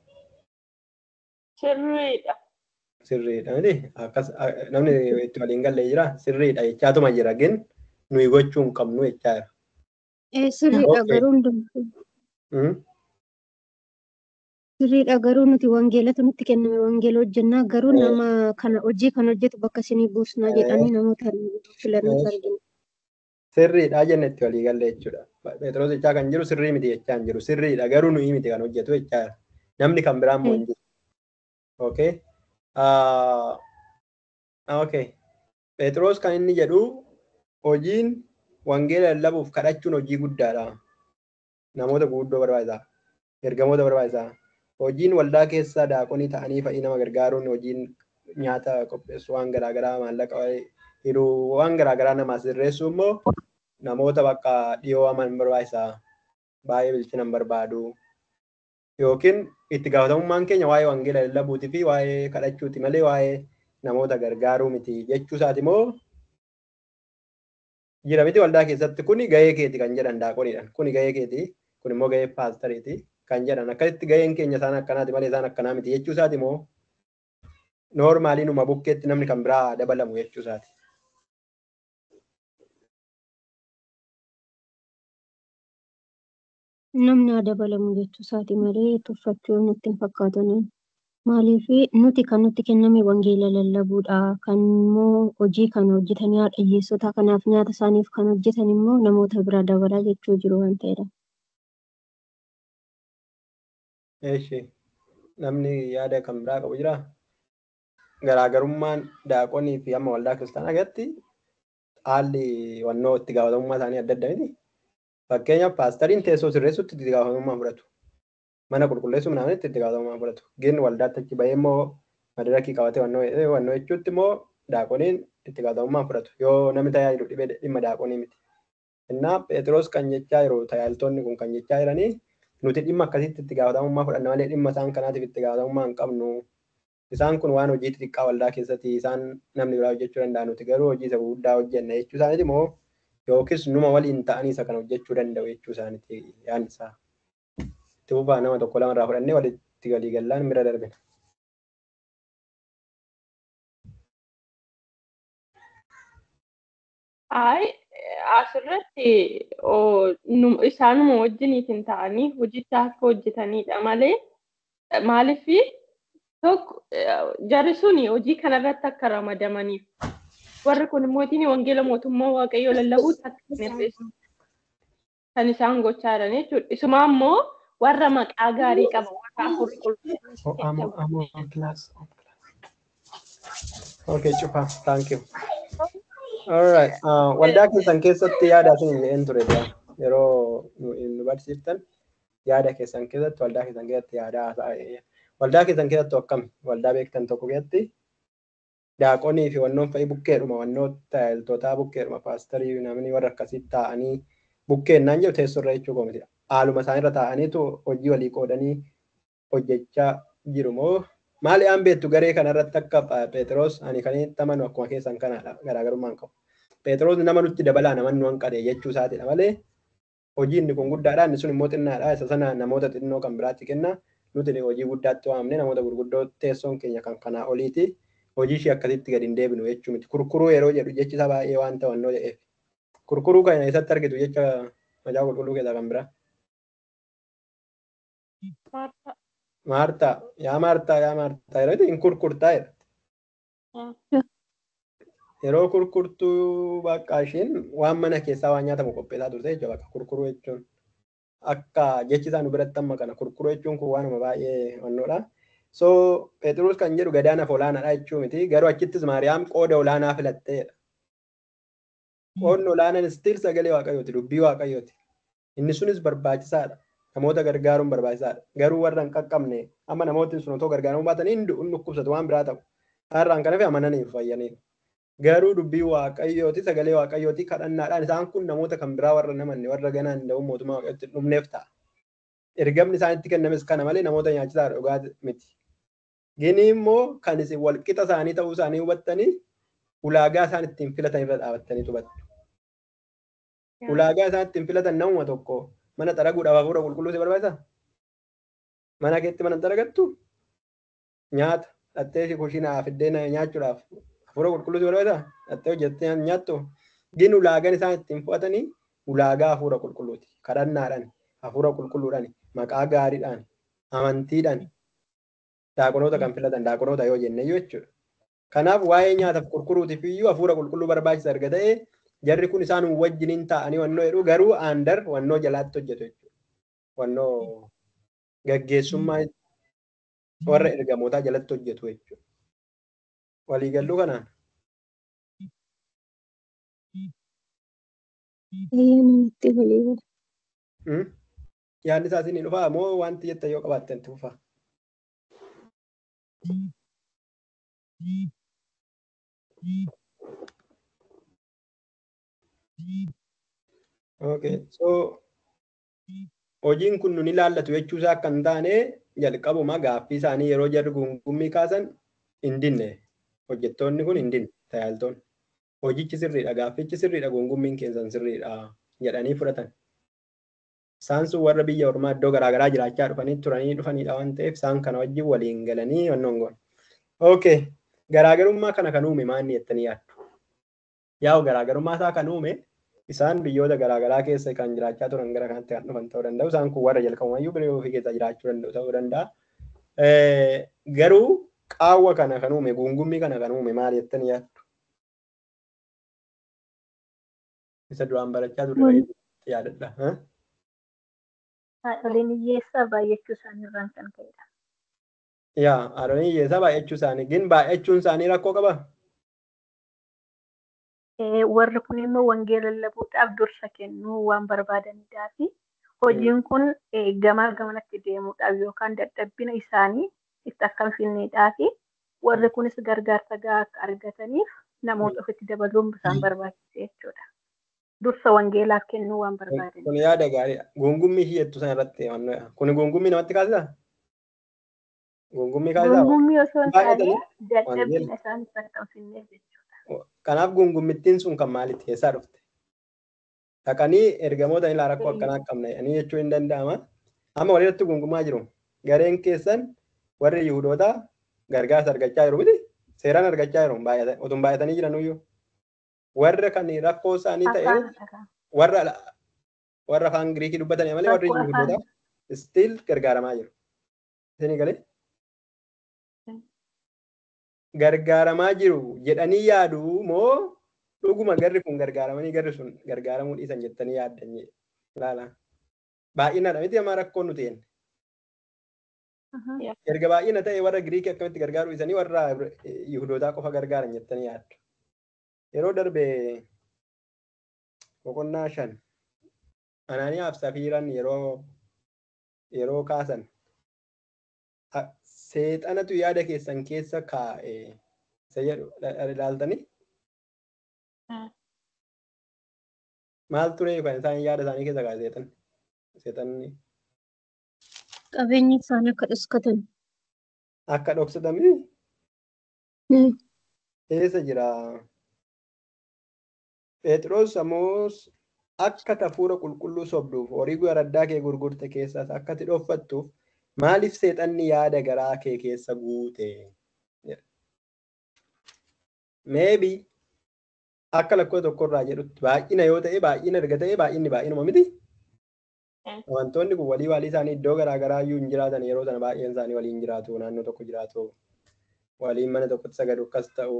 Sirriidha. Sirriidha miti akkas namni itti waliin galle jira sirriidha jechaatuma jira gin nuyi gochuu hin qabnu jechaa jira. Sirriidha garuu hundumtuu. Sirriidha garuu nuti wangeelatu nutti kenname wangeela hojjennaa garuu nama kana hojii kan hojjetu bakka isinii buusnaa jedhanii namoota filannoo argina. Sirriidha jennetti walii galle jechuudha. Phexros jechaa kan jiru sirrii miti jechaa hin jiru. Sirriidha garuu nuyi miti kan hojjetu jechaa jira. Namni kan biraan moo hin jiru. Okay. Okay. Phexros kan inni jedhu hojiin wangeela lallabuuf kadhachuun hojii guddaadha. Namoota guguddoo barbaachisaa. Ergamoota barbaachisaa. Hojiin waldaa keessaa daaqonii ta'anii fa'ii nama gargaaruun hojiin nyaata qopheessu waan garaagaraa maallaqa hiruu waan garaagaraa namaaf sirreessu immoo namoota bakka dhiyoo aman barbaachisaa baay'ee bilchina hin barbaadu. Yookiin itti gaafatamummaan keenya waa'ee wangeela lallabuutii fi waa'ee kadhachuuti malee waa'ee namoota gargaaruu miti jechuu isaati immoo jira miti waldaa keessatti kuni gahee keeti kan jedhan daaqoniidhaan kuni gahee keeti kun immoo gahee paastariiti kan jedhan akkasitti gaheen keenya isaan akkanaati malee isaan akkanaa miti jechuu isaati immoo noormaalii numa bukkeetti namni kan biraa dabalamu jechuu isaati. Namni haa dabalamu jechuu isaati malee tuffachuun nutti hin fakkaatanii. Maaliif nuti kan nutti kenname wangeela lallabuudha. Kan immoo hojii kana hojjetanii haadha hiyyeessotaa kanaaf nyaata isaaniif kan hojjetan immoo namoota biraa dabalaa jechuu jiru waan ta'eedha. Eeshi namni yaada kan biraa qabu jira. Garaagarummaan daaqonii fi amma waldaa kiristaanaa keessatti haalli wannoo itti gaafatamummaa isaanii adda adda miti. Fakkeenyaaf paastariin teessoo sirreessutti itti gaafatamummaa fudhatu. Mana qulqulleessuu midhaanitti itti gaafatamummaa fudhatu. Gin waldaatti achi bahee immoo madirakii qabatee wannoo jechuutti immoo daaqoniin itti gaafatamummaa fudhatu. Yoo namni tajaajilu dhibee dhimma daaqonii miti. Innaa Phexros kan jechaa jiru tajaajiltoonni kun kan jechaa jiranii nuti dhimma akkasitti itti gaafatamummaa fudhanna malee dhimma isaan kanaatiif itti gaafatamummaa hin qabnu. Isaan kun waan hojii xixiqqaa waldaa keessatti isaan namni biraa hojjechuu danda'a nuti garuu hojii isa guddaa hojjenna jechuu isaaniiti immoo yookiis numa waliin ta'anii isa kana hojjechuu danda'u jechuu isaaniiti yaadni isaa. Itti fufaa nama tokko lama irraa fudhannee walitti galii gallaan bira darbina. Asirratti isaanuma wajjiniitiin ta'anii hojicha akka hojjetanidha malee maaliif tokko jarri suni hojii kanarratti akka ramadamaniif warri kun immoo wangeela mootummaa waaqayyoo lallabuutti akka hir'issu kan isaan gochaa jiran jechuudha. Isuma immoo warra maqaa gaarii qaba warra afur Okay, Chupa, thank you. Alright. Waldaa keessan keessatti yaada isin jedheen ture yeroo nu barsiiftan yaada keessan keessatti waldaa keessan keessatti yaada haasa'e. Waldaa keessan keessatti akkam waldaa beektan tokko keessatti daaqonii fi wannoon fa'i bukkeedhuma wannoota tajaajiltootaa bukkeedhuma paastarii namni warra akkasitti taa'anii bukkeennaan jiru teessorra jechuu komiti. Haaluma isaanirra taa'aniitu hojii walii qoodanii hojjechaa jiru moo maali aan beektu garee kanarratti akka Pheexiroos ani kan inni amanu akkuma keessan kanaadha garaagarummaan qabu. Pheexiroos nama nutti dabalaa naman nu hanqate jechuu isaatiidha malee hojii inni kun guddaadha inni sun immoo xinnaadha isa sana namoota xinnoo kan biraatti kenna nuti hojii guddaatti waamne namoota gurguddoo teessoon keenya kan kanaa oliiti hojii ishee akkasitti gadi hin deebinu jechuu miti kurkuruu yeroo jedhu jechi isaa baay'ee waan ta'annoo jedheef kurkuruu kana eessatti argitu jecha majaa qulqulluu keessaa kan biraa. Maartaa yeroo hin kurkurtaa jedha. Yeroo kurkurtuu bakka isheen waan mana keessaa waan nyaatamu qopheessaa turte jechuudha bakka kurkuruu jechuun akka jechi isaa nu biratti amma kana kurkuruu jechuun kun waanuma baay'ee wannoodha. So Pheexiroos kan jedhu gadaanaaf olaanaadha jechuu miti garuu achittis Maariyaam qooda olaanaa filatteedha. Qoodni olaanaan istiil sagalee waaqayyooti dubbii waaqayyooti. Inni sunis barbaachisaadha. Namoota gargaaruun barbaachisaadha. Garuu warra hin qaqqabne amma namoonni sun otoo gargaaramuu baatanii hin dhukkubsatu waan biraa ta'u. Har'aan kana fi amananii fayyaniiru. Garuu dubbii waaqayyooti sagalee waaqayyooti kadhannaadhaan isaan kun namoota kan biraa warra namanne warra ganaa hin da'uun mootummaa waaqayyootti dhumneef ta'a. Ergamni isaanitti kennames kana malee namoota nyaachisaa dhugaa miti. Gini immoo kan isin walqixa isaanii ta'uu isaanii hubattanii ulaagaa isaan ittiin filatan irra dhaabattanii hubattu. Ulaagaa isaan ittiin filatan namuma tokko mana xaraguudhaaf hafuura qulqulluu si barbaachisaa? Mana keetti mana xaragattu nyaata dhattee kushiinaa fiddeen nyaachuudhaaf hafuura qulqulluu si barbaachisaa? Dhattee hojjettee nyaattu gin ulaagaan isaan ittiin fudhatanii ulaagaa hafuura qulqulluuti. Kadhannaadhaan hafuura qulqulluudhaan maqaa gaariidhaan amantiidhaan daaqonoota kan filatan daaqonoota yoo jenne jechuudha. Kanaaf waa'ee nyaataaf qulqulluutiif iyyuu hafuura qulqulluu barbaachisa erga ta'ee jarri kun isaan wajjiniin taa'anii wannoo jedhu garuu aandar wannoo jalaatti hojjetu jechuudha. Wannoo gaggeessummaa warra ergamootaa jalatti hojjetu jechuudha. Waliigalluu kanaan. Namatti walii Yaadni isaa isin dhufaa moo wanti jettan yoo qabaattan itti fufaa? Okay, so hojiin kun nun ilaallatu jechuu isaa akka hin taane jalqabuma gaaffii isaanii yeroo jarri gungummii kaasan hin dinne hojjettoonni kun hin dinne tajaajiltoonni hojichi sirriidha gaaffichi sirriidha gungummiin keessan sirriidha jedhanii fudhatan. Isaan sun warra biyya ormaa iddoo garaagaraa jiraachaa turanii dhufanidha waan ta'eef isaan kana wajjin waliin galanii wannoon goon. Okay, garaagarummaa kana kan uume maanni jettanii yaaddu? Yaa'u garaagarummaa isaa kan uume isaan biyyoota garaagaraa keessa kan jiraachaa turan gara kanatti kan dhufan ta'uu danda'u. Isaan kun warra jalqabumayyuu biyya ofii keessa jiraachuu danda'u ta'uu danda'a. Garuu qaawwa kana kan uume gungummii kana kan uume maal jettanii yaaddu? Isa duraan barachaa turre yaadadha. Haadholiin hiyyeessaa baay'achuu isaaniirraan kan ka'edha. Yaa haadholiin hiyyeessaa baay'achuu isaanii gin baay'achuun isaanii rakkoo qaba. Warri kun immoo wangeela lallabuudhaaf dursa kennuu waan barbaadanidhaa fi hojiin kun gamaa gamanatti deemuudhaaf yookaan dadhabbina isaanii itti akka hin finneedhaa fi warri kunis gargaarsa gahaa akka argataniif namoota ofitti dabaluun isaan barbaachisa jechuudha. Dursa wangeelaaf kennuu waan barbaadan. Kun yaada gaariidha. Gungummii hiyyattuu sana irratti kun gungummii namatti kaasisaa? Gungummii kaasisaa? Gungummii osoo hin taane dadhabbina isaaniif akka hin finneef jechuudha. Kanaaf gungummittiin sun kan maalitti keessaa dhufte? Dhaqanii ergamoota ilaa rakkoo akkanaa qabna jedhanii jechuu hin danda'ama. Amma walirratti gungumaa jiru. Gareen keessan warri Yihudoota gargaarsa argachaa jiru miti? Seeraan argachaa jiru otoo baay'atanii jiranuyyuu. Warra kan rakkoo isaanii ta'e warra afaan Giriikii dubbatanii malee warri Yihudoota still gargaaramaa jiru. Isinii galee? Gargaaramaa jiru jedhanii yaadu moo dhuguma garri kun gargaaramanii garri sun gargaaramuu dhiisan jettanii yaaddan ilaala. Baay'inaadha miti amma rakkoon nuti jenne. Erga baay'ina ta'e warra Giriikii akkamitti gargaaruu dhiisanii warra Yihudootaa qofa gargaaran jettanii yaaddu. yeroo darbe boqonnaa 5 Anaaniyaaf Safiiraan yeroo kaasan seexanatu yaada keessan keessa kaa'e isa jedhu ilaaltanii maal ture kan isaan yaada isaanii keessa kaa'e seexanni Qabeenyi isaanii akka dhuskatan. akka dhoksatamii eessa jira Phexros ammoo akka hafuura qulqulluu sobduuf horii araddaa kee gurgurte keessaas akka ati dhoffattuuf maaliif seexanni yaada garaa kee keessa guute? Maybe akka lakkoo tokkorraa jedhutti baay'ina yoo ta'e baay'ina erga ta'e baay'inni baay'inuma miti. Wantoonni kun walii isaanii iddoo garaagaraa iyyuu hin jiraatan yeroo sana baay'een isaanii waliin jiraatu naannoo tokko jiraatu waliin mana tokkotti sagadu akkas ta'u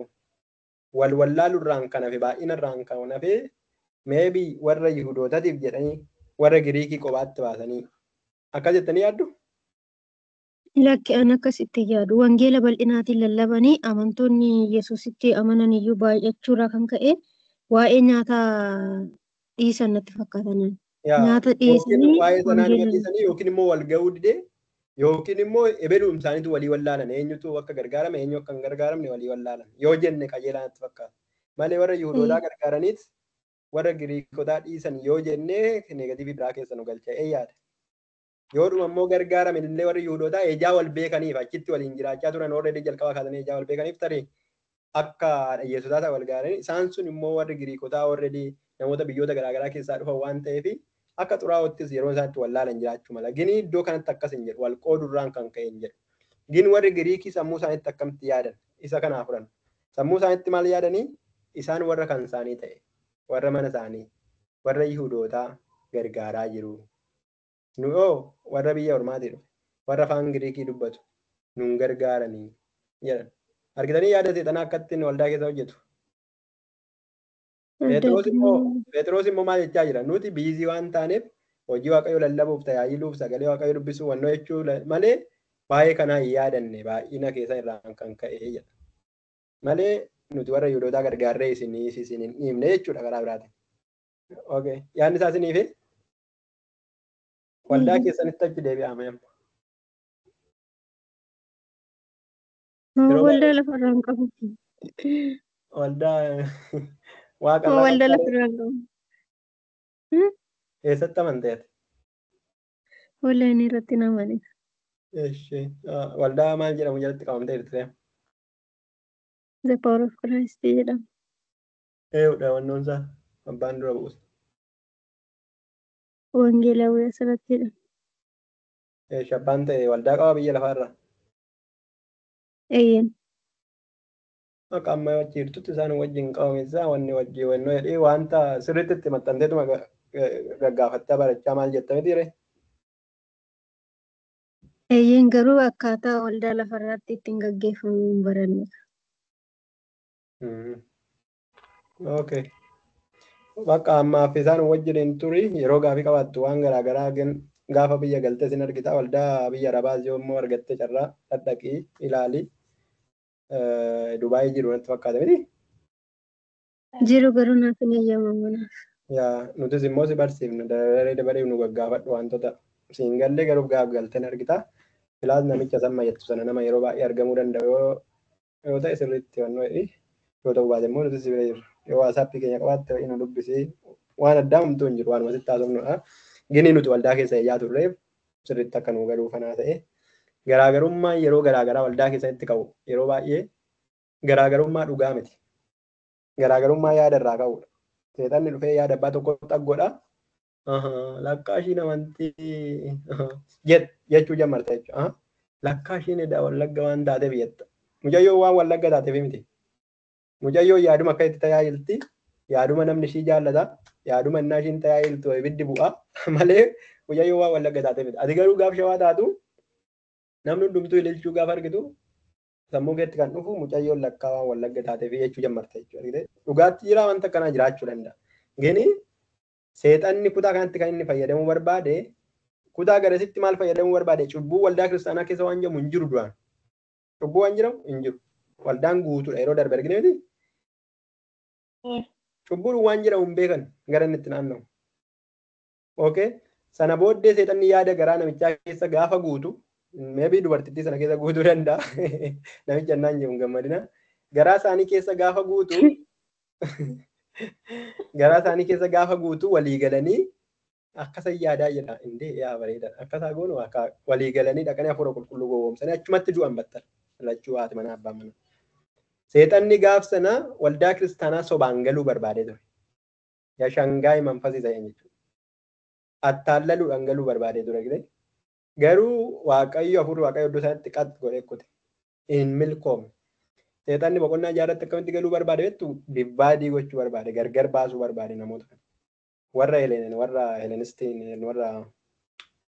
wallaalurraan kan hafe baay'inarraan kan hafe maybe warra Yihudootaatiif jedhanii warra Giriikii kophaatti baasanii akkas jettanii yaaddu? Lakki an akkasitti yaadu. Wangeela bal'inaatiin lallabanii amantoonni Yesuusitti amanan iyyuu baay'achuurraa kan ka'e waa'ee nyaataa dhiisan natti fakkaatan. Nyaata dhiisanii waa'ee sanaa nama dhiisanii yookiin immoo wal ga'uu didee yookiin immoo ebeluun isaaniitu walii wallaalan eenyutu akka gargaarame eenyu akka hin gargaaramne walii wallaalan yoo jenne qajeelaa natti fakkaata. Malee warra Yihudootaa gargaaraniit warra Giriikotaa dhiisan yoo jennee negatiivii biraa keessa nu galcha'ee yaada. Yoodhuma immoo gargaarame illee warri Yihudootaa ejaa wal beekaniif achitti waliin jiraachaa turan already jalqaba kaasanii ejaa wal beekaniif tarii akka dhiyyeessotaa wal gaaranii isaan sun immoo warri Giriikotaa already namoota biyyoota garaagaraa keessaa dhufan waan ta'eef akka xuraa'ottis yeroo isaatti wallaalan jiraachuu mala. Gini iddoo kanatti akkas hin jedhu wal qoodurraan kan ka'e hin jedhu. Gin warri Giriikii sammuu isaaniitti akkamitti yaadan isa kanaa furan. Sammuu isaaniitti maal yaadanii isaan warra kan isaanii ta'e warra mana isaanii warra Yihudootaa gargaaraa jiru. Nu'oo warra biyya ormaatii dhufe warra afaan Giriikii dubbatu nun gargaaranii jedhan. Argitanii yaada seexanaa akkattiin waldaa keessa hojjetu. Phexros immoo maal jechaa jira? Nuti biizii waan taaneef hojii waaqayyoo lallabuuf tajaajiluuf sagalee waaqayyoo dubbisuu wannoo jechuu malee baay'ee kanaa hin yaadanne baay'ina keessa irraan kan ka'e jedha. Malee nuti warra Yihudootaa gargaarree isin hin dhiibne jechuudha karaa biraatiin. Okay. Yaadni isaa isiniifi? Waldaa keessanitti achi deebi'ame amma. Waldaa lafarraan qabu. Waldaa waaqa Waldaa lafarraan qabu. Eessatti amanteeti? Waldaa inni irratti namani. Waldaa maal jedhamu jalatti qabamtee jirti? The Power of Christ jedhama. Eeyyudha wannoon isaa abbaan dura bu'uusa. Wangeelawii asirratti jedhama. Abbaan ta'e waldaa qaba biyya lafaarra. Eeyyen. Akka amma wajji jirtutti isaan wajjin qabameessaa wanni wajji wannoo jedhee wanta sirriitti itti maxxanteetuma gaggaafattee barachaa maal jettame dhiire? Eeyyen garuu akkaataa waldaa lafarraatti ittiin gaggeeffamu hin barannedha. Okay. Bakka ammaaf isaan wajjin turi yeroo gaafii qabaattu waan garaagaraa gaafa biyya galtee sin argita waldaa biyya Arabaas yoo immoo argattee carraa dhaqii ilaalii Dubaayii jiru natti fakkaata miti? Jiru garuu naaf hin eeyyamamu naaf. Yaa nutis immoo si barsiifna dabalee nu gaggaafadhu wantoota siin gallee garuu gaaf galteen argita. Filaas namicha san mayyattu sana nama yeroo baay'ee argamuu danda'u yoo ta'e sirriitti wannoo yoo ta'u baate immoo nutis si bira jiru. Yoo waasappii keenya qabaatte nu dubbisee waan addaa humtuu hin jiru waan asitti haasofnudha. Gini nuti waldaa keessa eeyyaa turreef sirriitti akka nu galuu kanaa ta'e garaagarummaa yeroo garaagaraa waldaa keessatti qabu yeroo baay'ee garaagarummaa dhugaa miti. Garaagarummaa yaada irraa ka'udha. Seexanni dhufee yaada abbaa tokko xaggoodha. Lakkaa ishiin amantii jechuu jammarta jechuudha. Lakkaa ishiin edaa wallagga waan taateef jetta. Mucayyoo waan wallagga taateef miti. Mucayyoo yaaduma akka itti tajaajilti. Yaaduma namni ishii jaallata. Yaaduma innaa ishiin tajaajiltu ibiddi bu'a. Malee mucayyoo waan wallagga taateef miti. Ati garuu gaaf shawaa taatu namni hundumtuu ililchuu gaaf argitu sammuu keetti kan dhufu mucayyoon lakkaa waan wallagga taateef jechuu jammarta jechuudha. Dhugaatti jira wanta akkanaa jiraachuu danda'a. Gini seexanni kutaa kanatti kan inni fayyadamuu barbaade kutaa garasitti maal fayyadamuu barbaade cubbuu waldaa kiristaanaa keessa waan jedhamu hin jiru duraan. Cubbuu waan jedhamu hin jiru. Waldaan guutuudha yeroo darbe argine miti. Cubbuun waan jedhamu hin beekan gara inni itti naanna'u. Okay? Sana booddee seexanni yaada garaa namichaa keessa gaafa guutu, maybe dubartittii sana keessa guutuu danda'a. Namicha naan jedhu gammadina. Garaa isaanii keessa gaafa guutu, garaa isaanii keessa gaafa guutu walii galanii akkasa yaadaa jedha. Indee yaa bareeda. Akkasaa goonu walii galanii dhaqanii hafuura qulqulluu gowwoomsanii achumatti du'an battal. Lachuu haati manaa abbaan manaa. Seexanni gaaf sana waldaa kiristaanaa sobaan galuu barbaadee ture. Yaa shangaay manfasiisa jechuudha. Attaallaluudhaan galuu barbaadee ture. Garuu Waaqayyo hafuurri Waaqayyo iddoo isaatti qat godhee kutte. Hin milkoomne. Seexanni boqonnaa jaarratti akkamitti galuu barbaade jettu divaayidii gochuu barbaade, gargar baasuu barbaade namoota kana. Warra Heleenin, warra Helenistiin,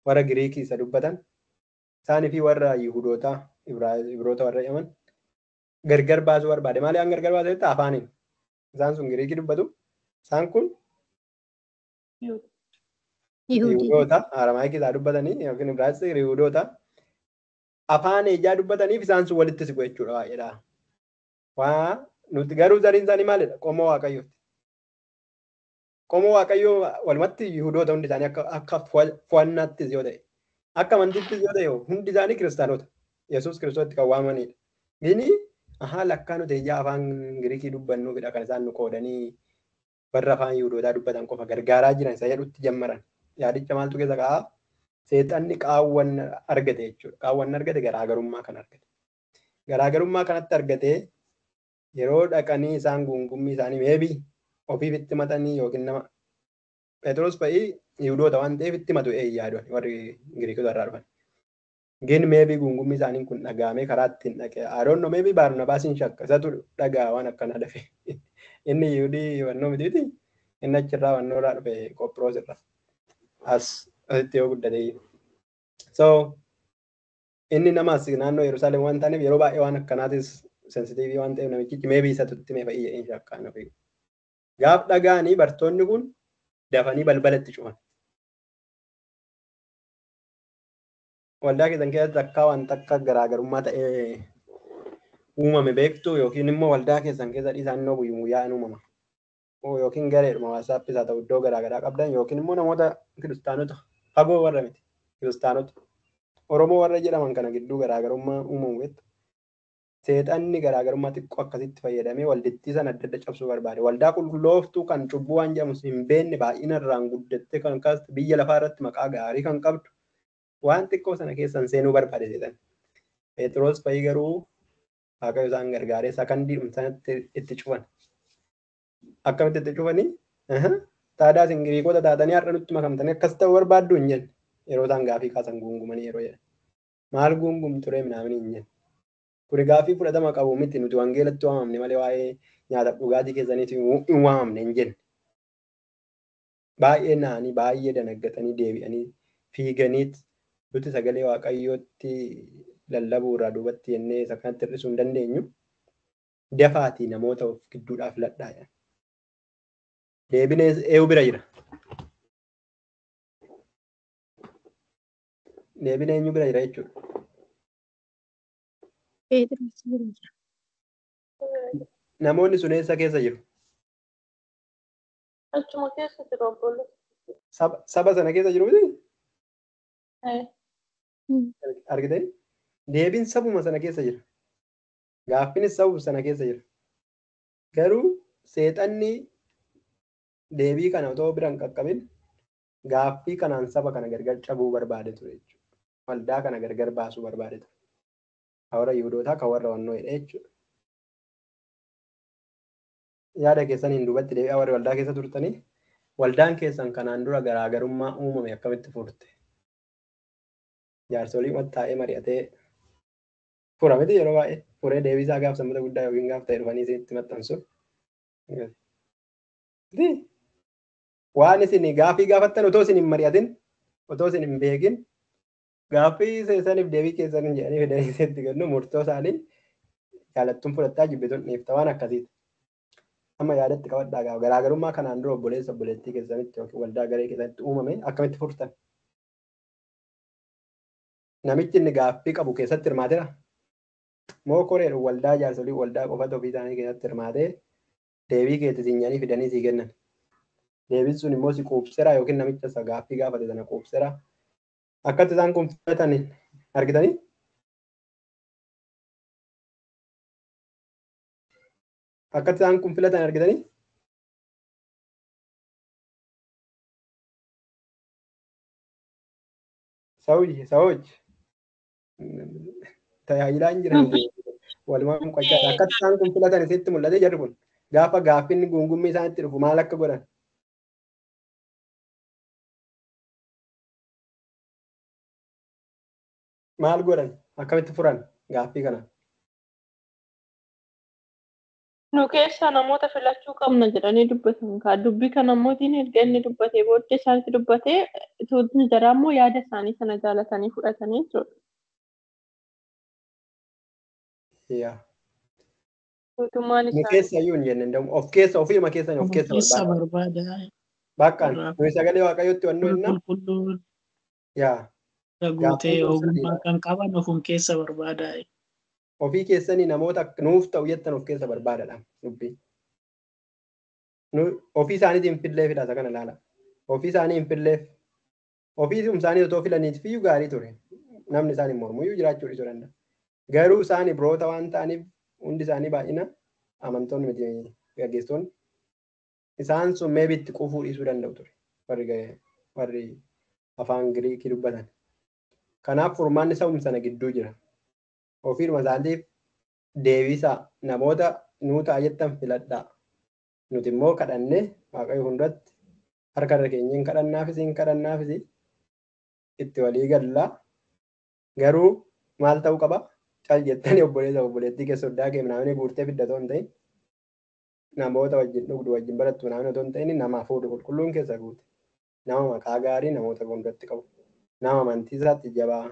warra Giriikii isa dubbatan, isaanii fi warra Yihudoota, Ibroota warra jedhaman gargar baasuu barbaade. Maaliif gargar baasuu jettu afaaniin. Isaan sun Giriikii dubbatu. Isaan kun Yihudoota, Aramaayikii isaa dubbatanii yookiin Ibraayistii Yihudoota afaan ejaa dubbataniif isaan sun walitti siqu jechuudha baay'eedha. Waa nuti garuu zariin isaanii maalidha? Qomoo Waaqayyooti. Qomoo Waaqayyoo walumatti Yihudoota hundi isaanii akka fo'annaattis yoo ta'e, akka amantiittis yoo ta'e hundi isaanii kiristaanota. Yesuus kiristoositti kan waamamanidha. Gini lakkaa nuti ejaa afaan Giriikii dubbannuufidha kan isaan nu qoodanii warra afaan Yihudootaa dubbatan qofa gargaaraa jiran isa jedhutti jammaran. Yaadicha maaltu keessa ka'a? Seexanni qaawwan argate jechuudha. Qaawwan argate garaagarummaa kan argate. Garaagarummaa kanatti argatee yeroo dhaqanii isaan guungummii isaanii meebii ofiif itti matanii yookiin nama Phexros fa'ii Yihudoota waan ta'eef itti matu yaadu warri Giriikota irraa dhufan. Gin meebii guungummii isaanii kun dhagaamee karaa ittiin dhaqee Aroonno meebii Baarnabaasin shakka isatu dhagaa waan akkanaa dafe. Inni Yihudii wannoo mitiiti inni achirraa wannoorraa dhufe Qophiroos irraa. Asitti yoo guddate. So inni namas naannoo Yerusaalem waan taaneef yeroo baay'ee waan akkanaatis sensitiivii waan ta'eef namichichi meebii isatutti mee fayyee hin shakkaan ofii. Gaaf dhagaanii bartoonni kun dafanii balbalatti cufan. Waldaa keessan keessatti akka wanta akka garaagarummaa ta'ee uumame beektu yookiin immoo waldaa keessan keessa dhiisannoo guyyaa hin uumama. Yookiin gareedhuma waasaappi isaa ta'u iddoo garaagaraa qabdan yookiin immoo namoota kiristaanota fagoo warra miti kiristaanota Oromoo warra jedhaman kana gidduu garaagarummaa uumamu beektu. Seexanni garaagarummaa xiqqoo akkasitti fayyadamee waldittii sana adda adda cabsuu barbaade. Waldaa qulqullooftuu kan cubbuu waan jedhamu hin beekne baay'inarraan guddattee kan kaastu biyya lafaa irratti maqaa gaarii kan qabdu waan xiqqoo sana keessan seenuu barbaade seexan. Phexros fa'ii garuu Waaqayyo isaan gargaaree sakandii sanatti itti cufan. Akkamitti itti cufanii? Taadaas Giriikota taatanii har'a nutti makamtanii akkas ta'uu barbaaddu hin jenne. Yeroo isaan gaafii kaasan guungumanii yeroo jedhan. Maal guungum ture minaamin hin jenne. Kuni gaafii fudhatama qabu miti nuti wangeelatti waamamne malee waa'ee nyaata dhugaatii keessaniif hin waamamne hin jenne. Baay'ee naanii baay'ee danaggatanii deebi'anii fiiganiit nuti sagalee Waaqayyootti lallabuu irraa duubatti jennee isa kanatti hir'isuu hin dandeenyu. Dafaatii namoota of gidduudhaaf filadhaa jedhan. Deebinee eewu bira jira. Deebinee eenyu bira jira jechuudha. Namoonni sun eessa keessa jiru? Achuma keessa jiru obboloo. Saba sana keessa jiru miti? Argitee? Deebiin sabuma sana keessa jira. Gaaffiinis sabuma sana keessa jira. Garuu seexanni deebii kana otoo bira hin qaqqabin gaaffii kanaan saba kana gargar cabuu barbaade ture jechuudha. Waldaa kana gargar baasuu barbaade ture. Warra Yihuudootaa kan warra wannoo jedhee jechuudha. Yaada keessaniin duubatti deebi'aa warri waldaa keessa turtanii waldaan keessan kanaan dura garaagarummaa uumame akkamitti furte? Jaarsolii taa'ee mari'atee fura miti yeroo baay'ee furee deebisaa gaaf sanbata guddaa yookiin gaaf ta'e dhufanii isinitti maxxansu. Waan isin gaafii gaafattan otoo isin hin mari'atin otoo isin hin beekin gaaffii seesaniif deebii keessaniin jedhanii fidanii isinitti kennu murtoo isaanii jaalattuun fudhattaa jibbituun dhiifta waan akkasiiti. Amma yaadatti qabadhaa garaagarummaa kanaan dura obboleessa obboleettii keessanitti yookiin waldaa garee keessatti uumame akkamitti furtan? Namichi inni gaaffii qabu keessatti hirmaateera? Moo koreedhu waldaa jaarsolii waldaa qofatu ofii isaanii keessatti hirmaatee deebii keetti siinyaanii fidanii sii kennan. Deebiin sun immoo si quubseera yookiin namicha isa gaaffii gaafate sana quubseera. Akkatti isaan kun filatan argitanii? Akkatti isaan kun filatan argitanii? Sa'ooji tajaajilaa hin jiran walumaa muqachaa akkatti isaan kun filatan isitti mul'ate jarri kun gaafa gaaffiin gungummii isaanitti dhufu maal akka godhan? Maal godhan? Akkamitti furan gaaffii kana? Nu keessa namoota filachuu qabna jedhanii dubbatan kaa dubbii kana mootiin erga inni dubbatee booddee isaanitti dubbatee tuutni jaraa immoo yaada isaanii sana jaalatanii fudhatanii jechuudha. Yaa. Mootummaan Nu isaanii keessa iyyuu hin jenne of keessa ofiima keessa of keessa keessa barbaada. barbaada. Baqqaan nuyi sagalee waaqayyootti wannu Warra jenna. qulqulluun Yaa. guutee Gaaffiin kun ogummaa sadiidha. kan qaban ofum keessa barbaada. Ofii keessanii namoota nuuf ta'u jettan of keessa barbaadadha dubbii. Ofii isaaniitiin fillee filata kana ilaala. Ofii isaanii hin filleef. Ofii isaanii otoo filaniif iyyuu gaarii ture. Namni isaan hin mormu iyyuu jiraachuu dhiisuu danda'a. Garuu isaan biroota waan ta'aniif hundi isaanii baay'ina amantoonni miti gaggeessitoonni. Isaan sun meebitti qufuu dhiisuu danda'u ture. Warri afaan Giriikii dubbatan. Kanaaf furmaanni sabum sana gidduu jira. Ofiidhuma isaatiif deebisaa namoota nuu ta'a jettan filadhaa. Nuti immoo kadhannee waaqayyo hundatti harka irra keenyeen kadhannaafis itti walii gallaa. Garuu maal ta'uu qaba? Cal jettanii obboleessa obboleettii keessa soddaa kee naamni guurtee fiddatoo hin ta'in namoota wajjin dhugdu wajjin barattu naamni otoo hin ta'in nama hafuurri qulqulluun keessa guute. Nama maqaa gaarii namoota hundatti qabu. Nama amantii isaatti jabaa.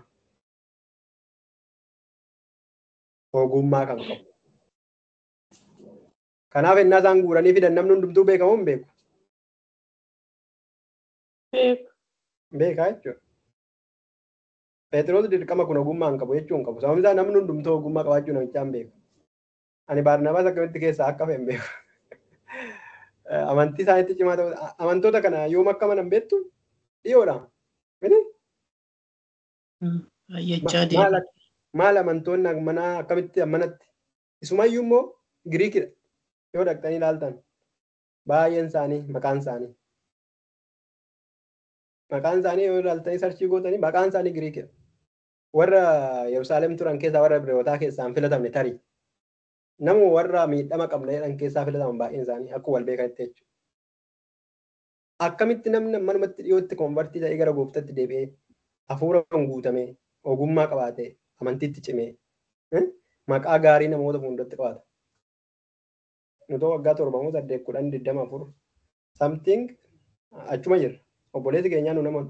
Ogummaa kan qabu. Kanaaf innaa isaan guuranii fidan namni hundumtuu beekamoo hin beeku. beeku. Beekaa jechuudha. Phexros dirqama kun ogummaa hin qabu jechuu hin qabu. Sababni isaa namni hundumtuu ogummaa qabaachuu namichaa hin beeku. Ani Baarnaabaas akkamitti keessaa akka fe'an beeku. Amantii isaaniitti cimaa ta'u amantoota kana yoom akka manan beektu dhiyoodha. Fayyachaa deema. Maal amantoonni manaa akkamitti manatti isumayyuu immoo Giriikidha. Yoo dhaqxanii ilaaltan baay'een isaanii maqaan isaanii yoo ilaaltanii sarchii gootanii maqaan isaanii Giriikidha. Warra Yerusaalem turan keessaa warra Ibrootaa keessaa hin filatamne tarii. Nama warra miidhama qabna jedhan keessaa filataman baay'een isaanii akkuma wal beekanitti jechuudha. Akkamitti namni manumatti dhiyootti konvartii ta'ee gara gooftaatti deebi'ee hafuuraan guutamee ogummaa qabaatee amantiitti cimee maqaa gaarii namoota fuuldratti qabaata. Nutoo waggaa 7 8 10 24 something achuma jirra. Obboleessi keenyaa nu nama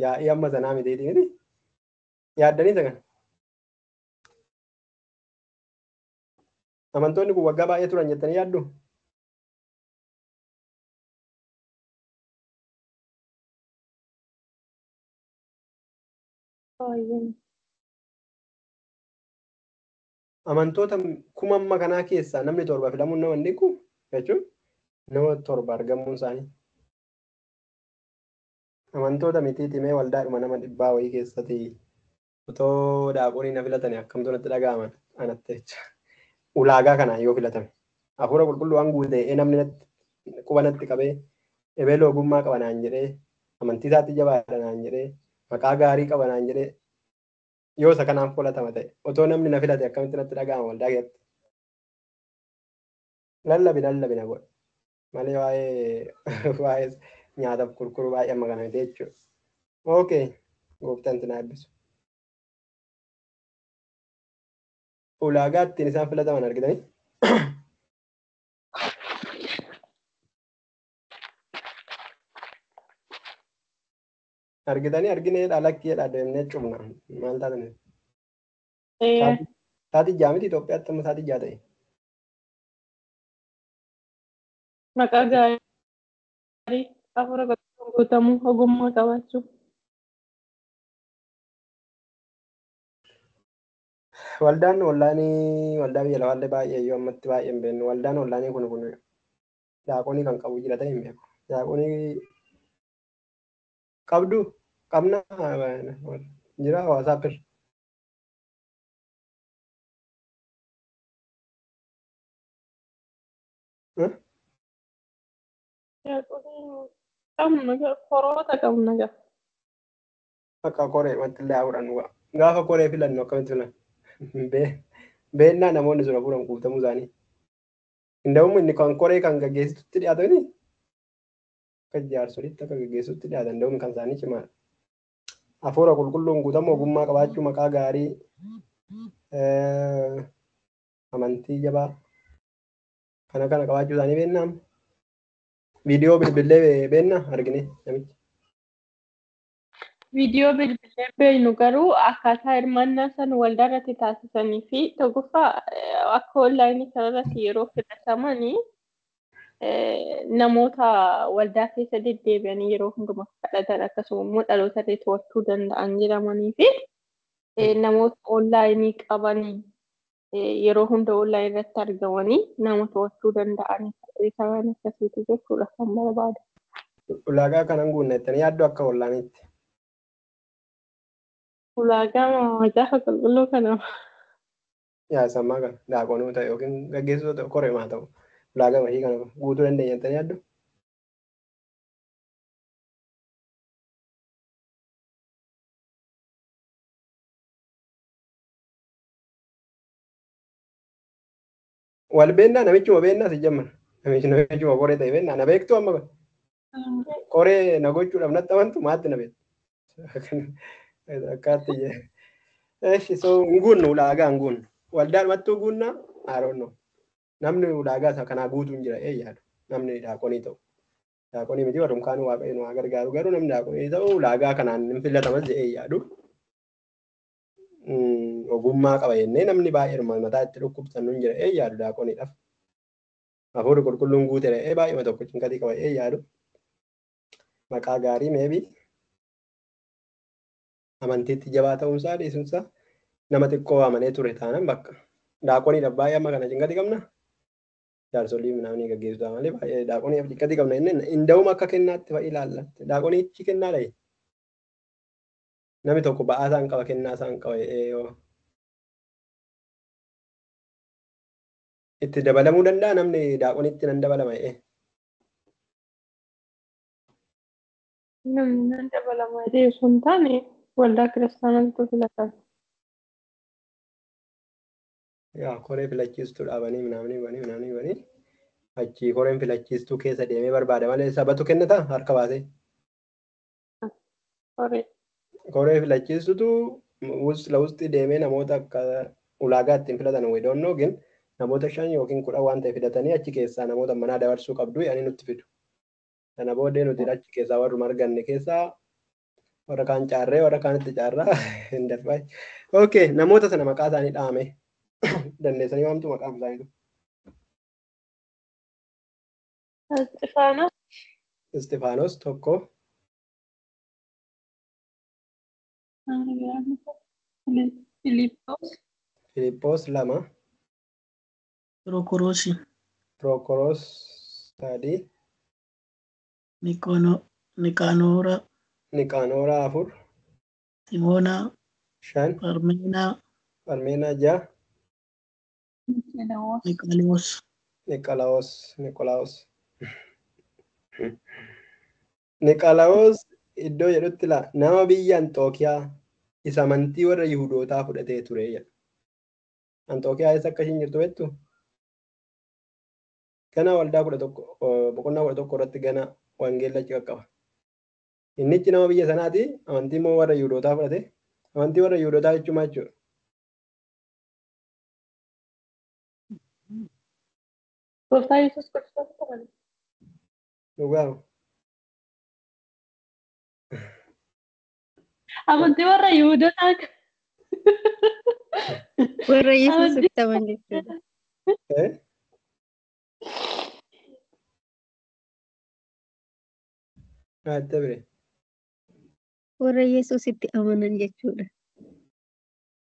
yaa'ii amma sanaa mitiitiin yaaddanii isa kana. Amantoonni kun waggaa baay'ee turan jettanii yaaddu? Amantoota kumamma kanaa keessaa namni 7 filamuun nama hin dhiqu jechuun nama 7 argamuun isaanii. Amantoota mitiiti mee waldaadhuma nama 100 wayii keessatti otoo daaqonii na filatanii akkamtu natti dhaga'aman anatti jecha. Ulaagaa kanaan yoo filatame hafuura qulqulluu waan guutee namni quba natti qabee ebeela ogummaa qaba naan jedhee amantii isaatti jabaadha naan jedhee maqaa gaarii qaba naan jedhee yoo isa kanaan filatama ta'e otoo namni na filate akkamitti natti dhaga'ama waldaa keessatti. Lallabi na godha malee waa'ee nyaataaf gurguru baay'ee amma kana miti jechuudha. Okay, gooftaan itti na eebbisu. Ulaagaa ittiin isaan filataman argitanii? Argineedha lakkiidha deemnee cufna maal taatanii? Taati jaamiti Itoophiyaatti amma taati jaa ta'e. Maqaa gaarii hafuura guutamuu ogummaa qabaachuu. Waldaan ollaanii waldaa biyya lafaallee baay'ee yoo ammatti baay'ee hin beeknu. Waldaan ollaanii kun daaqonii kan qabu jira ta'e hin beeku. Daaqonii qabdu qabna jira WhatsApp irra. Koroota qabna ga'a. Akka koree wantillee haa fudhannu gaafa koree filannu akkamitti filan beennaa namoonni sura fuudhan guutamuu isaanii. Inda'uun inni kan koree kan gaggeessitutti dhiyaatanii akka jaarsolitti akka gaggeessutti dhiyaatan inda'uun kan isaanii cimaadha. Hafuura qulqulluun guutamuu ogummaa qabaachuu maqaa gaarii amantii jabaa kana qabaachuu isaanii beennaa. Viidiyoo bilbilee beennaa argine namichi. Viidiyoo bilbilee beeknu garuu akkaataa hirmaannaa san waldaa irratti taasisanii fi tokkoffaa akka onlaayinii kanarratti yeroo filatamanii namoota waldaa keessa deddeebi'anii yeroo hundumaa kadhatan akkasuma immoo dhaloota illee to'achuu danda'an jedhamanii fi namoota onlaayinii qabanii yeroo hunda onlaayinii irratti argamanii nama to'achuu danda'an kan akkasiitu jechuudha kan barbaadu. Ulaagaa kanan guunnettanii yaaddu akka onlaayiniitti. Ulaagaa macaafa qulqulluu kana. Yaa sammaa kana daaqonoota yookiin gaggeessitoota koree maa ta'u ulaagaa mashii kana guutuu dandeenya jettanii yaaddu. Wal beennaa namichuma beennaa si jammana. Namichuma koree ta'e beennaa na beektu amma koree na gochuudhaaf natti amantu maatti na beektu. Akkaatti jee. Eeshi so nguunnu ulaagaa nguunnu. Waldaan mattuu guunnaa aaronno. Namni ulaagaa isa kanaa guutuun jira yaadu. Namni daaqonii ta'u. Daaqonii miti warrum kaanuu waaqayyo nu haa gargaaru garuu namni daaqonii ta'u ulaagaa kanaan hin filatamas jedhee yaadu. Ogummaa qaba jennee namni baay'ee mataa itti dhukkubsannu hin jira yaadu daaqoniidhaaf. Hafuurri qulqulluun guutee baay'ee tokko cinqatii qaba yaadu. Maqaa gaarii meebii. Amantiitti jabaa ta'uunsaa dhiisuunsaa nama xiqqoo amanee ture taanaan bakka daaqoniidhaaf baay'ee amma kana cinqatii qabna. Jaarsolii namni gaggeessu malee baay'ee daaqoniidhaaf cinqatii qabna jennee inda'uuma akka kennaatti fa'i ilaallatti. Daaqoniichi kennaa dhaye. Namni tokko ba'aa isaan qaba kennaa isaan qaba itti dabalamuu danda'a namni daaqoniitti nan dabalama Namni nan dabalama osoo hin taane waldaa kiristaanaatti filatan. Yaa koree filachiistuu dhaabanii minamanii achi koreen filachiistuu keessa deemee barbaada malee sabatu kennata harka baasee. Koree filachiistutu wusti deemee namoota akka ulaagaa ittiin filatan weedoonnoo gin namoota 5 yookiin 10 waan ta'e fidatanii achi keessaa namoota manaa dabarsuu qabdu yaanii nutti fidu. Kana booddee nuti achi keessaa warruma arganne keessaa warra kaan caarree warra kaanitti caarraa hin darbaa. Okay, namoota sana maqaa isaanii dhaame dandeessanii waamtu maqaan isaanii. Istifaanos tokko. Filiippoos lama. Prokoroos sadii. Niqaanoora afur. Simoonaa. 5. Parmeenaa 6. Niqolaawos iddoo jedhutti nama biyya Anxookiyaa isa amantii warra Yihudootaa fudhatee ture jedha. Anxookiyaa eessa akka ishiin jirtu beektu? Gana waldaa boqonnaa 11 irratti gana wangeellachi qaqqaba. Innichi nama biyya sanaati amantii immoo warra Yihudootaa fudhate. Amantii warra Yihudootaa jechuun maal jechuudha? Gooftaa Yesuus Kiristoos ta'an. Dhugaa. Amantii warra Yihudootaa. Warra Yesuus itti aman jechuudha. Warra Yesuus itti amanan jechuudha.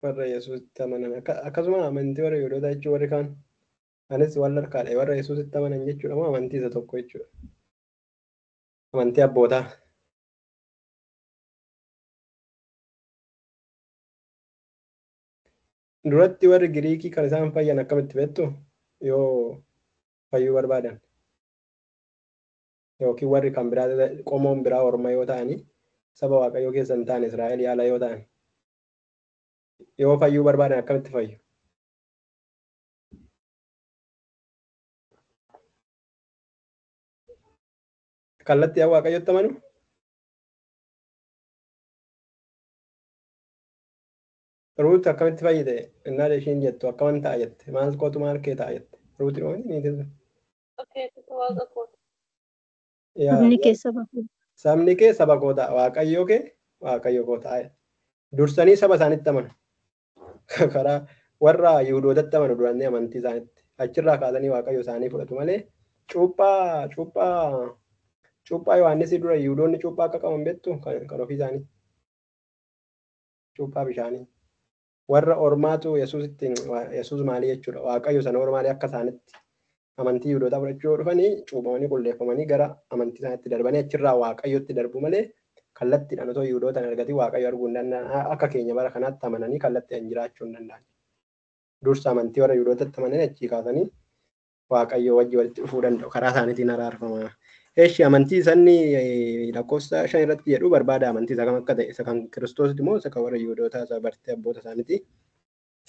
warra Yesuusitti amanan akkasuma amantii warra Yihuudootaa jechuun warri kaan anis wal harkaadha warra Yesuusitti amanan jechuudha moo amantii isa tokko jechuudha amantii abbootaa. Duratti warri Giriikii kan isaan fayyan akkamitti beektu yoo fayyuu barbaadan yookiin warri kan biraa qomoon biraa orma yoo ta'anii saba waaqayyoo keessa hin taane Israa'el yaala yoo ta'an yoo fayyuu barbaadan akkamitti fayyu? Kallattii waaqayyotti amanu? Ruut akkamitti fayyite? Innaa ishiin jettu akkaman ta'a jette maal kootu maal kee ta'a jette Ruutiin waan inni jedhu. Sabni kee saba koo. Sabni kee saba koo ta'a waaqayyoo kee waaqayyo koo ta'a. Dursanii saba isaanitti amanu. Karaa warra Yihuudootatti amanu durannee amantii isaaniitti achirraa kaasanii waaqayyo isaanii fudhatu malee cuuphaa Yohaannisii dura Yihuudoonni cuuphaa akka qaban beektu kan ofii isaanii cuuphaa bishaanii. Warra ormaatu Yesuus maalii jechuudha waaqayyo sana ormaalii akka isaanitti amantii Yihuudootaa fudhachuu dhufanii cuuphamanii qulleeffamanii gara amantii isaaniitti darbanii achirraa waaqayyotti darbu malee kallattiidhaan otoo Yihuudootaan argatii waaqayyo arguu hin danda'an akka keenya bara kanaatti amananii kallattiidhaan jiraachuu hin danda'an. Dursa amantii warra Yihuudootatti amananii achii kaasanii waaqayyo wajji walitti dhufuu danda'u karaa isaaniitiin araarfama. Eeshi amantii isaanii lakkoofsa 5 irratti jedhu barbaada amantii isa kam akka ta'e isa kan Kiristoositti moo isa kan warra Yihuudootaa isa bartee abboota isaaniiti.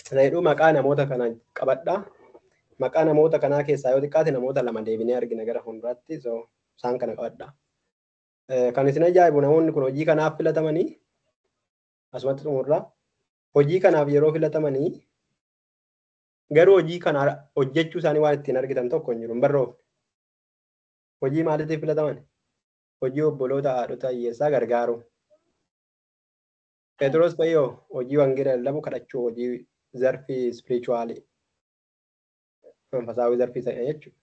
Sana jedhu maqaa namoota kana qabadhaa. Maqaa namoota kanaa keessaa yoo xiqqaate namoota 2 deebinee argina gara fuulduraatti isaan kana qabadhaa. Kan isin ajaa'ibu namoonni kun hojii kanaaf filatamanii asumatti xumurraa hojii kanaaf yeroo filatamanii garuu hojii kana hojjechuu isaanii waan ittiin argitan tokko hin jiru hin barroofne. Hojii maaliitiif filataman? Hojii obboloota haadhota hiyyeessaa gargaaru. Phexros fayyoo hojii wangeela lallabu kadhachuu hojii zarfii spirituaalii manfasaawii zarfii ta'e jechuudha.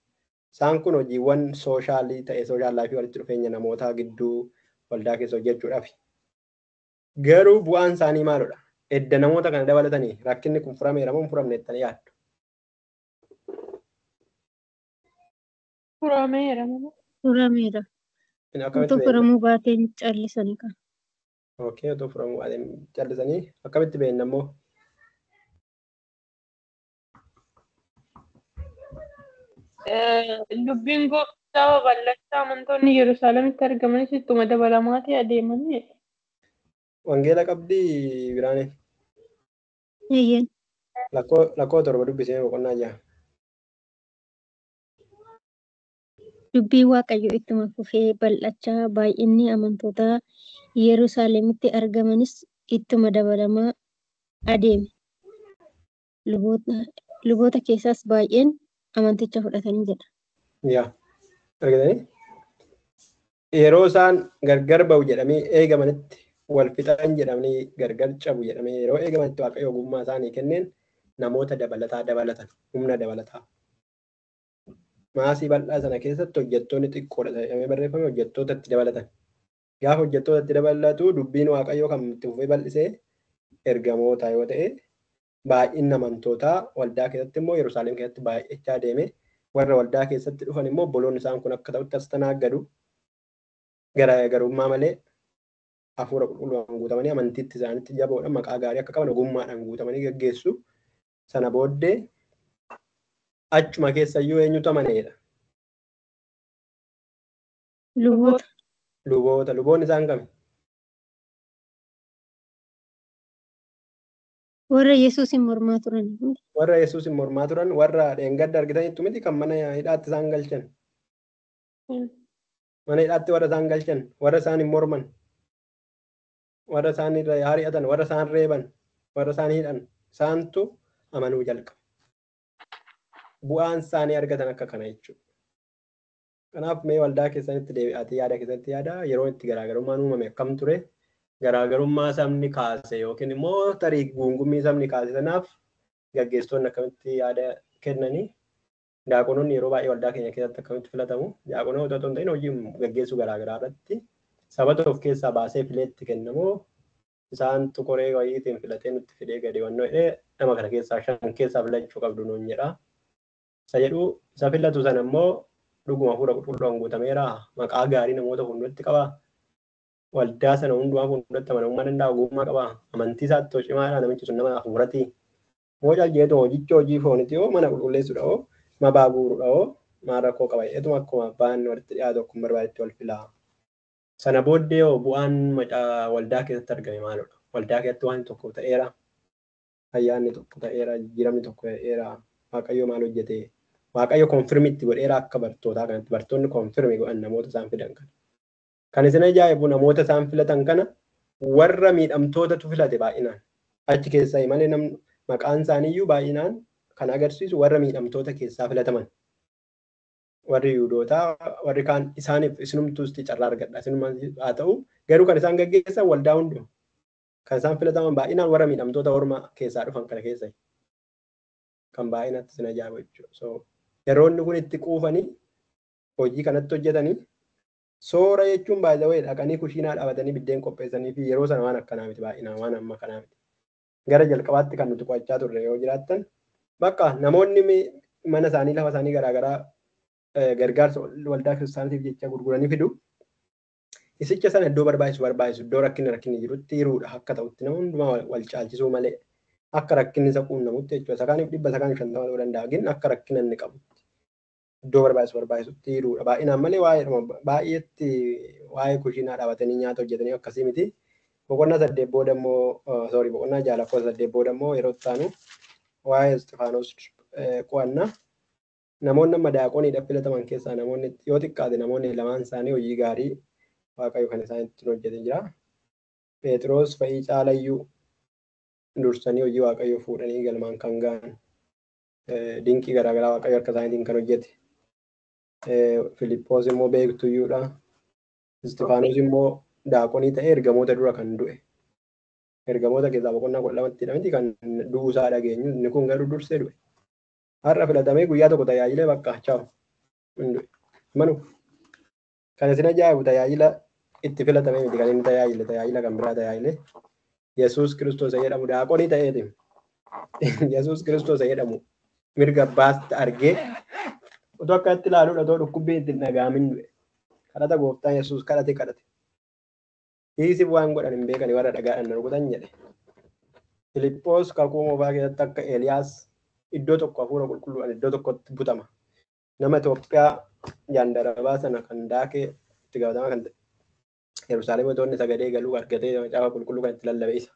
Isaan kun hojiiwwan sooshaal laayifii walitti dhufeenya namootaa gidduu waldaa keessa hojjechuudhaaf. Garuu bu'aan isaanii maalidha? Edda namoota kana dabalatanii rakkinni kun furameera moo hin furamne jettanii yaaddu? Furameera. Otoo furamuu baateen callisanii kan. Okey, otoo furamuu baateen callisanii akkamitti beekna immoo? Dubbiin gooftaa bal'achaa amantoonni Yerusaalemitti argamanis ittuma dabalamaati adeemanii. Wangeela qabdii biraane. Eeyyeen. Lakkoo torba dubbisee boqonnaa jaha. Dubbii Waaqayyo ittuma fufee bal'achaa baay'inni amantoota Yerusaalemitti argamanis ittuma dabalamaa adeeme. Luboota keessaas baay'een amanticha fudhatanii jedha. Yaa argatanii yeroo isaan gargar ba'u jedhamee eegamanitti wal fixan jedhamanii gargar cabu jedhamee yeroo eegamanitti waaqayyo ogummaa isaanii kenneen namoota dabalatan humna dabalataa. Maasii bal'aa sana keessatti hojjettoonni xiqqoodha jedhamee barreeffame hojjettootatti dabalatan. Gaafa hojjettootatti dabalatu dubbiin waaqayyoo kan itti fufee bal'isee ergamoota yoo ta'e baay'inni amantootaa waldaa keessatti immoo Yerusaalem keessatti baay'achaa deeme warra waldaa keessatti dhufan immoo obboloonni isaan kun akka ta'utti as tanaagadu garaagarummaa malee hafuura qulqulluudhaan guutamanii amantiitti isaanitti jaboodhaan maqaa gaarii akka qaban ogummaadhaan guutamanii gaggeessu. Sana booddee achuma keessayyuu eenyutu amaneedha? Luboota. Luboonni isaan kami? Warra Yesuusin mormaa turan. Warra Yesuusin mormaa turan warra dheengadda argitanitti miti kan mana hidhaatti isaan galchan. Mana hidhaatti warra isaan galchan, warra isaan hin morman, warra isaan irra hari'atan, warra isaan reeban, warra isaan hidhan, isaantu amanuu jalqaba. Bu'aan isaanii argatan akka kana jechuudha. Kanaaf mee waldaa keessanitti deebi'aatee yaada keessatti yaada yeroo itti garaagarummaan uumame akkam ture? Garaagarummaa sabni kaase yookiin immoo tarii guungummii sabni kaase sanaaf gaggeessitoonni akkamitti yaada kennanii daaqonoonni yeroo baay'ee waldaa keenya keessatti akkamitti filatamu daaqonoota otoo hin ta'in hojii gaggeessuu garaagaraa irratti sabata of keessaa baasee fileetti kennamoo Isaantu koree wayiitiin filatee nutti fidee gadi wannoo jedhee nama kana keessaa 5 keessaa filachuu qabdu nuun jedha. Isa jedhu isa filatu sana immoo dhuguma hafuura qulqulluun guutameera. Maqaa gaarii namoota hundatti qaba. Waldaa sana hundumaa hundatti amanamummaa danda'a. Ogummaa qaba. Amantii isaatti cimaadha. Namichi sun nama hafuurati. Moo jaljeetu hojicha hojii fooniti yoo mana qulqulleessuudha yoo mabaa guuruudha yoo maal rakkoo qaba. Eetuma akkuma abbaan walitti dhiyaatu akkuma barbaadetti wal filaa. Sana booddee yoo bu'aan macaa waldaa keessatti argame maalidha? Waldaa keessatti waan tokko ta'eera. Ayyaanni tokko ta'eera. Jijjiiramni tokko ta'eera. Waaqayyo maal hojjete? Waaqayyo konfirmitti godheera akka bartootaa kanatti. Bartoonni konfirmi godhan namoota isaan fidan kana. Kan isin ajaa'ibu namoota isaan filatan kana warra miidhamtootatu filate baay'inaan. Achi keessaa malee namni maqaan isaaniiyyuu baay'inaan kan agarsiisu warra miidhamtoota keessaa filataman. Warri Yihuudootaa warri kaan isaaniif isinumtuusti carraa argadha. Isinuma haa ta'u garuu kan isaan gaggeessan waldaa hunduma. Kan isaan filataman baay'inaan warra miidhamtoota orma keessaa dhufan kana keessa. Kan baay'inatti isin ajaa'ibu jechuudha. So yeroonni kun itti quufanii hojii kanatti hojjetanii soora jechuun baay'ee dhaqanii kushiinaa dhaabatanii biddeen qopheessanii fi yeroo sana waan akkanaa miti baay'inaan waan amma kanaa miti. Gara jalqabaatti kan nuti qo'achaa turre yoo jiraattan bakka namoonni mana isaanii lafa isaanii garaagaraa gargaarsa waldaa kiristaanaatiif jecha gurguranii fidu. Isicha sana iddoo barbaachisu iddoo rakkinni jirutti hiruudha akka ta'utti nama hundumaa wal caalchisuu malee akka rakkinni isa quunnamutti jechuudha. Sakaaniif 150 ta'uu danda'a gin akka rakkina inni qabutti iddoo barbaachisutti hiruudha. Baay'inaan malee baay'eetti waa'ee kushiinaa dhaabatanii nyaata hojjetanii akkasii miti. Boqonnaa 8 booda immoo boqonnaa 8 booda immoo yeroo itti waa'ee Isxifaanos qo'annaa. Namoonni amma daaqoniidhaaf filataman keessaa namoonni yoo xiqqaate namoonni lamaan isaanii hojii gaarii waaqayyo kan isaan ittiin hojjetan jira. Phexros fa'ii caalayyuu dursanii hojii waaqayyo fuudhanii galmaan kan ga'an dinqii garaagaraa waaqayyo harka isaaniitiin kan hojjete. Filippoos immoo beektuyyuudha. Isxifaanos immoo daaqonii ta'ee ergamoota dura kan du'e. Ergamoota keessaa boqonnaa 12tti hidhamti kan du'uusaa dhageenyu inni kun garuu dursee du'e. Har'a filatamee guyyaa tokko tajaajilee bakka chaawu. Manu kan isin ajaa'ibu tajaajila itti filatamee miti kan inni tajaajila kan biraa tajaajile. Yesuus Kiristoos jedhamu daaqonii ta'eeti. Yesuus Kiristoos jedhamu mirga abbaatti argee otoo akka itti ilaaluudha otoo dhukkubbiin itti dhaga'amin du'e. Kadhata gooftaan Yesuus kadhate. Hiisiif waan godhan hin beekani warra dhagaadhaan rukutan jedhe. Filippoos kakuu moofaa keessatti akka Eeliyaas iddoo tokko hafuura qulqulluudhaan iddoo tokkotti butama. Nama Itoophiyaa jaandarabaa sana kan daakee itti gaafatamaa kan ta'e. Yerusaalem otoonni sagadee galuu argatee macaafa qulqulluu kan itti lallabe isa.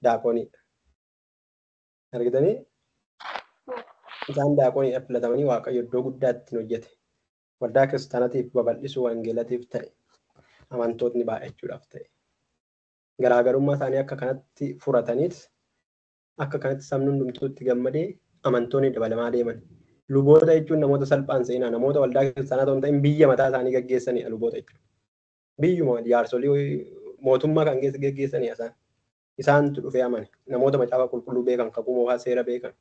Daaqoniidha. Argitanii? Isaan daaqoniidhaaf filatamanii waaqayyo iddoo guddaatti hojjete. Waldaa kiristaanaatiif babal'isuu wangeelatiif ta'e. Amantootni baay'achuudhaaf ta'e. Garaagarummaa isaanii akka kanatti furataniit akka kanatti sabni hundumtuutti gammadee amantoonni dabalamaa deeman. Luboota jechuun namoota salphaan seenaa namoota waldaa kiristaanaa ta'uu hin ta'in biyya mataa isaanii gaggeessanidha luboota jechuudha. Biyyuma jaarsolii mootummaa kan keessa gaggeessanidha isaan. Isaantu dhufee amane namoota macaafa qulqulluu beekan kakuu moofaa seera beekan.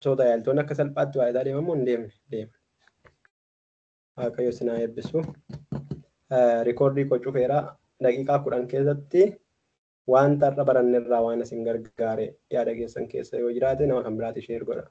Osoo tajaajiltoonni akka salphaatti waa isaa deemamoo hin deeman. Waaqayyo sinaa eebbisu. Rikoordii cufeeraa daqiiqaa 10 keessatti wanta har'a baranne irraa waan isin gargaare yaada keessan keessa yoo jiraate nama kan biraatti sheer godha.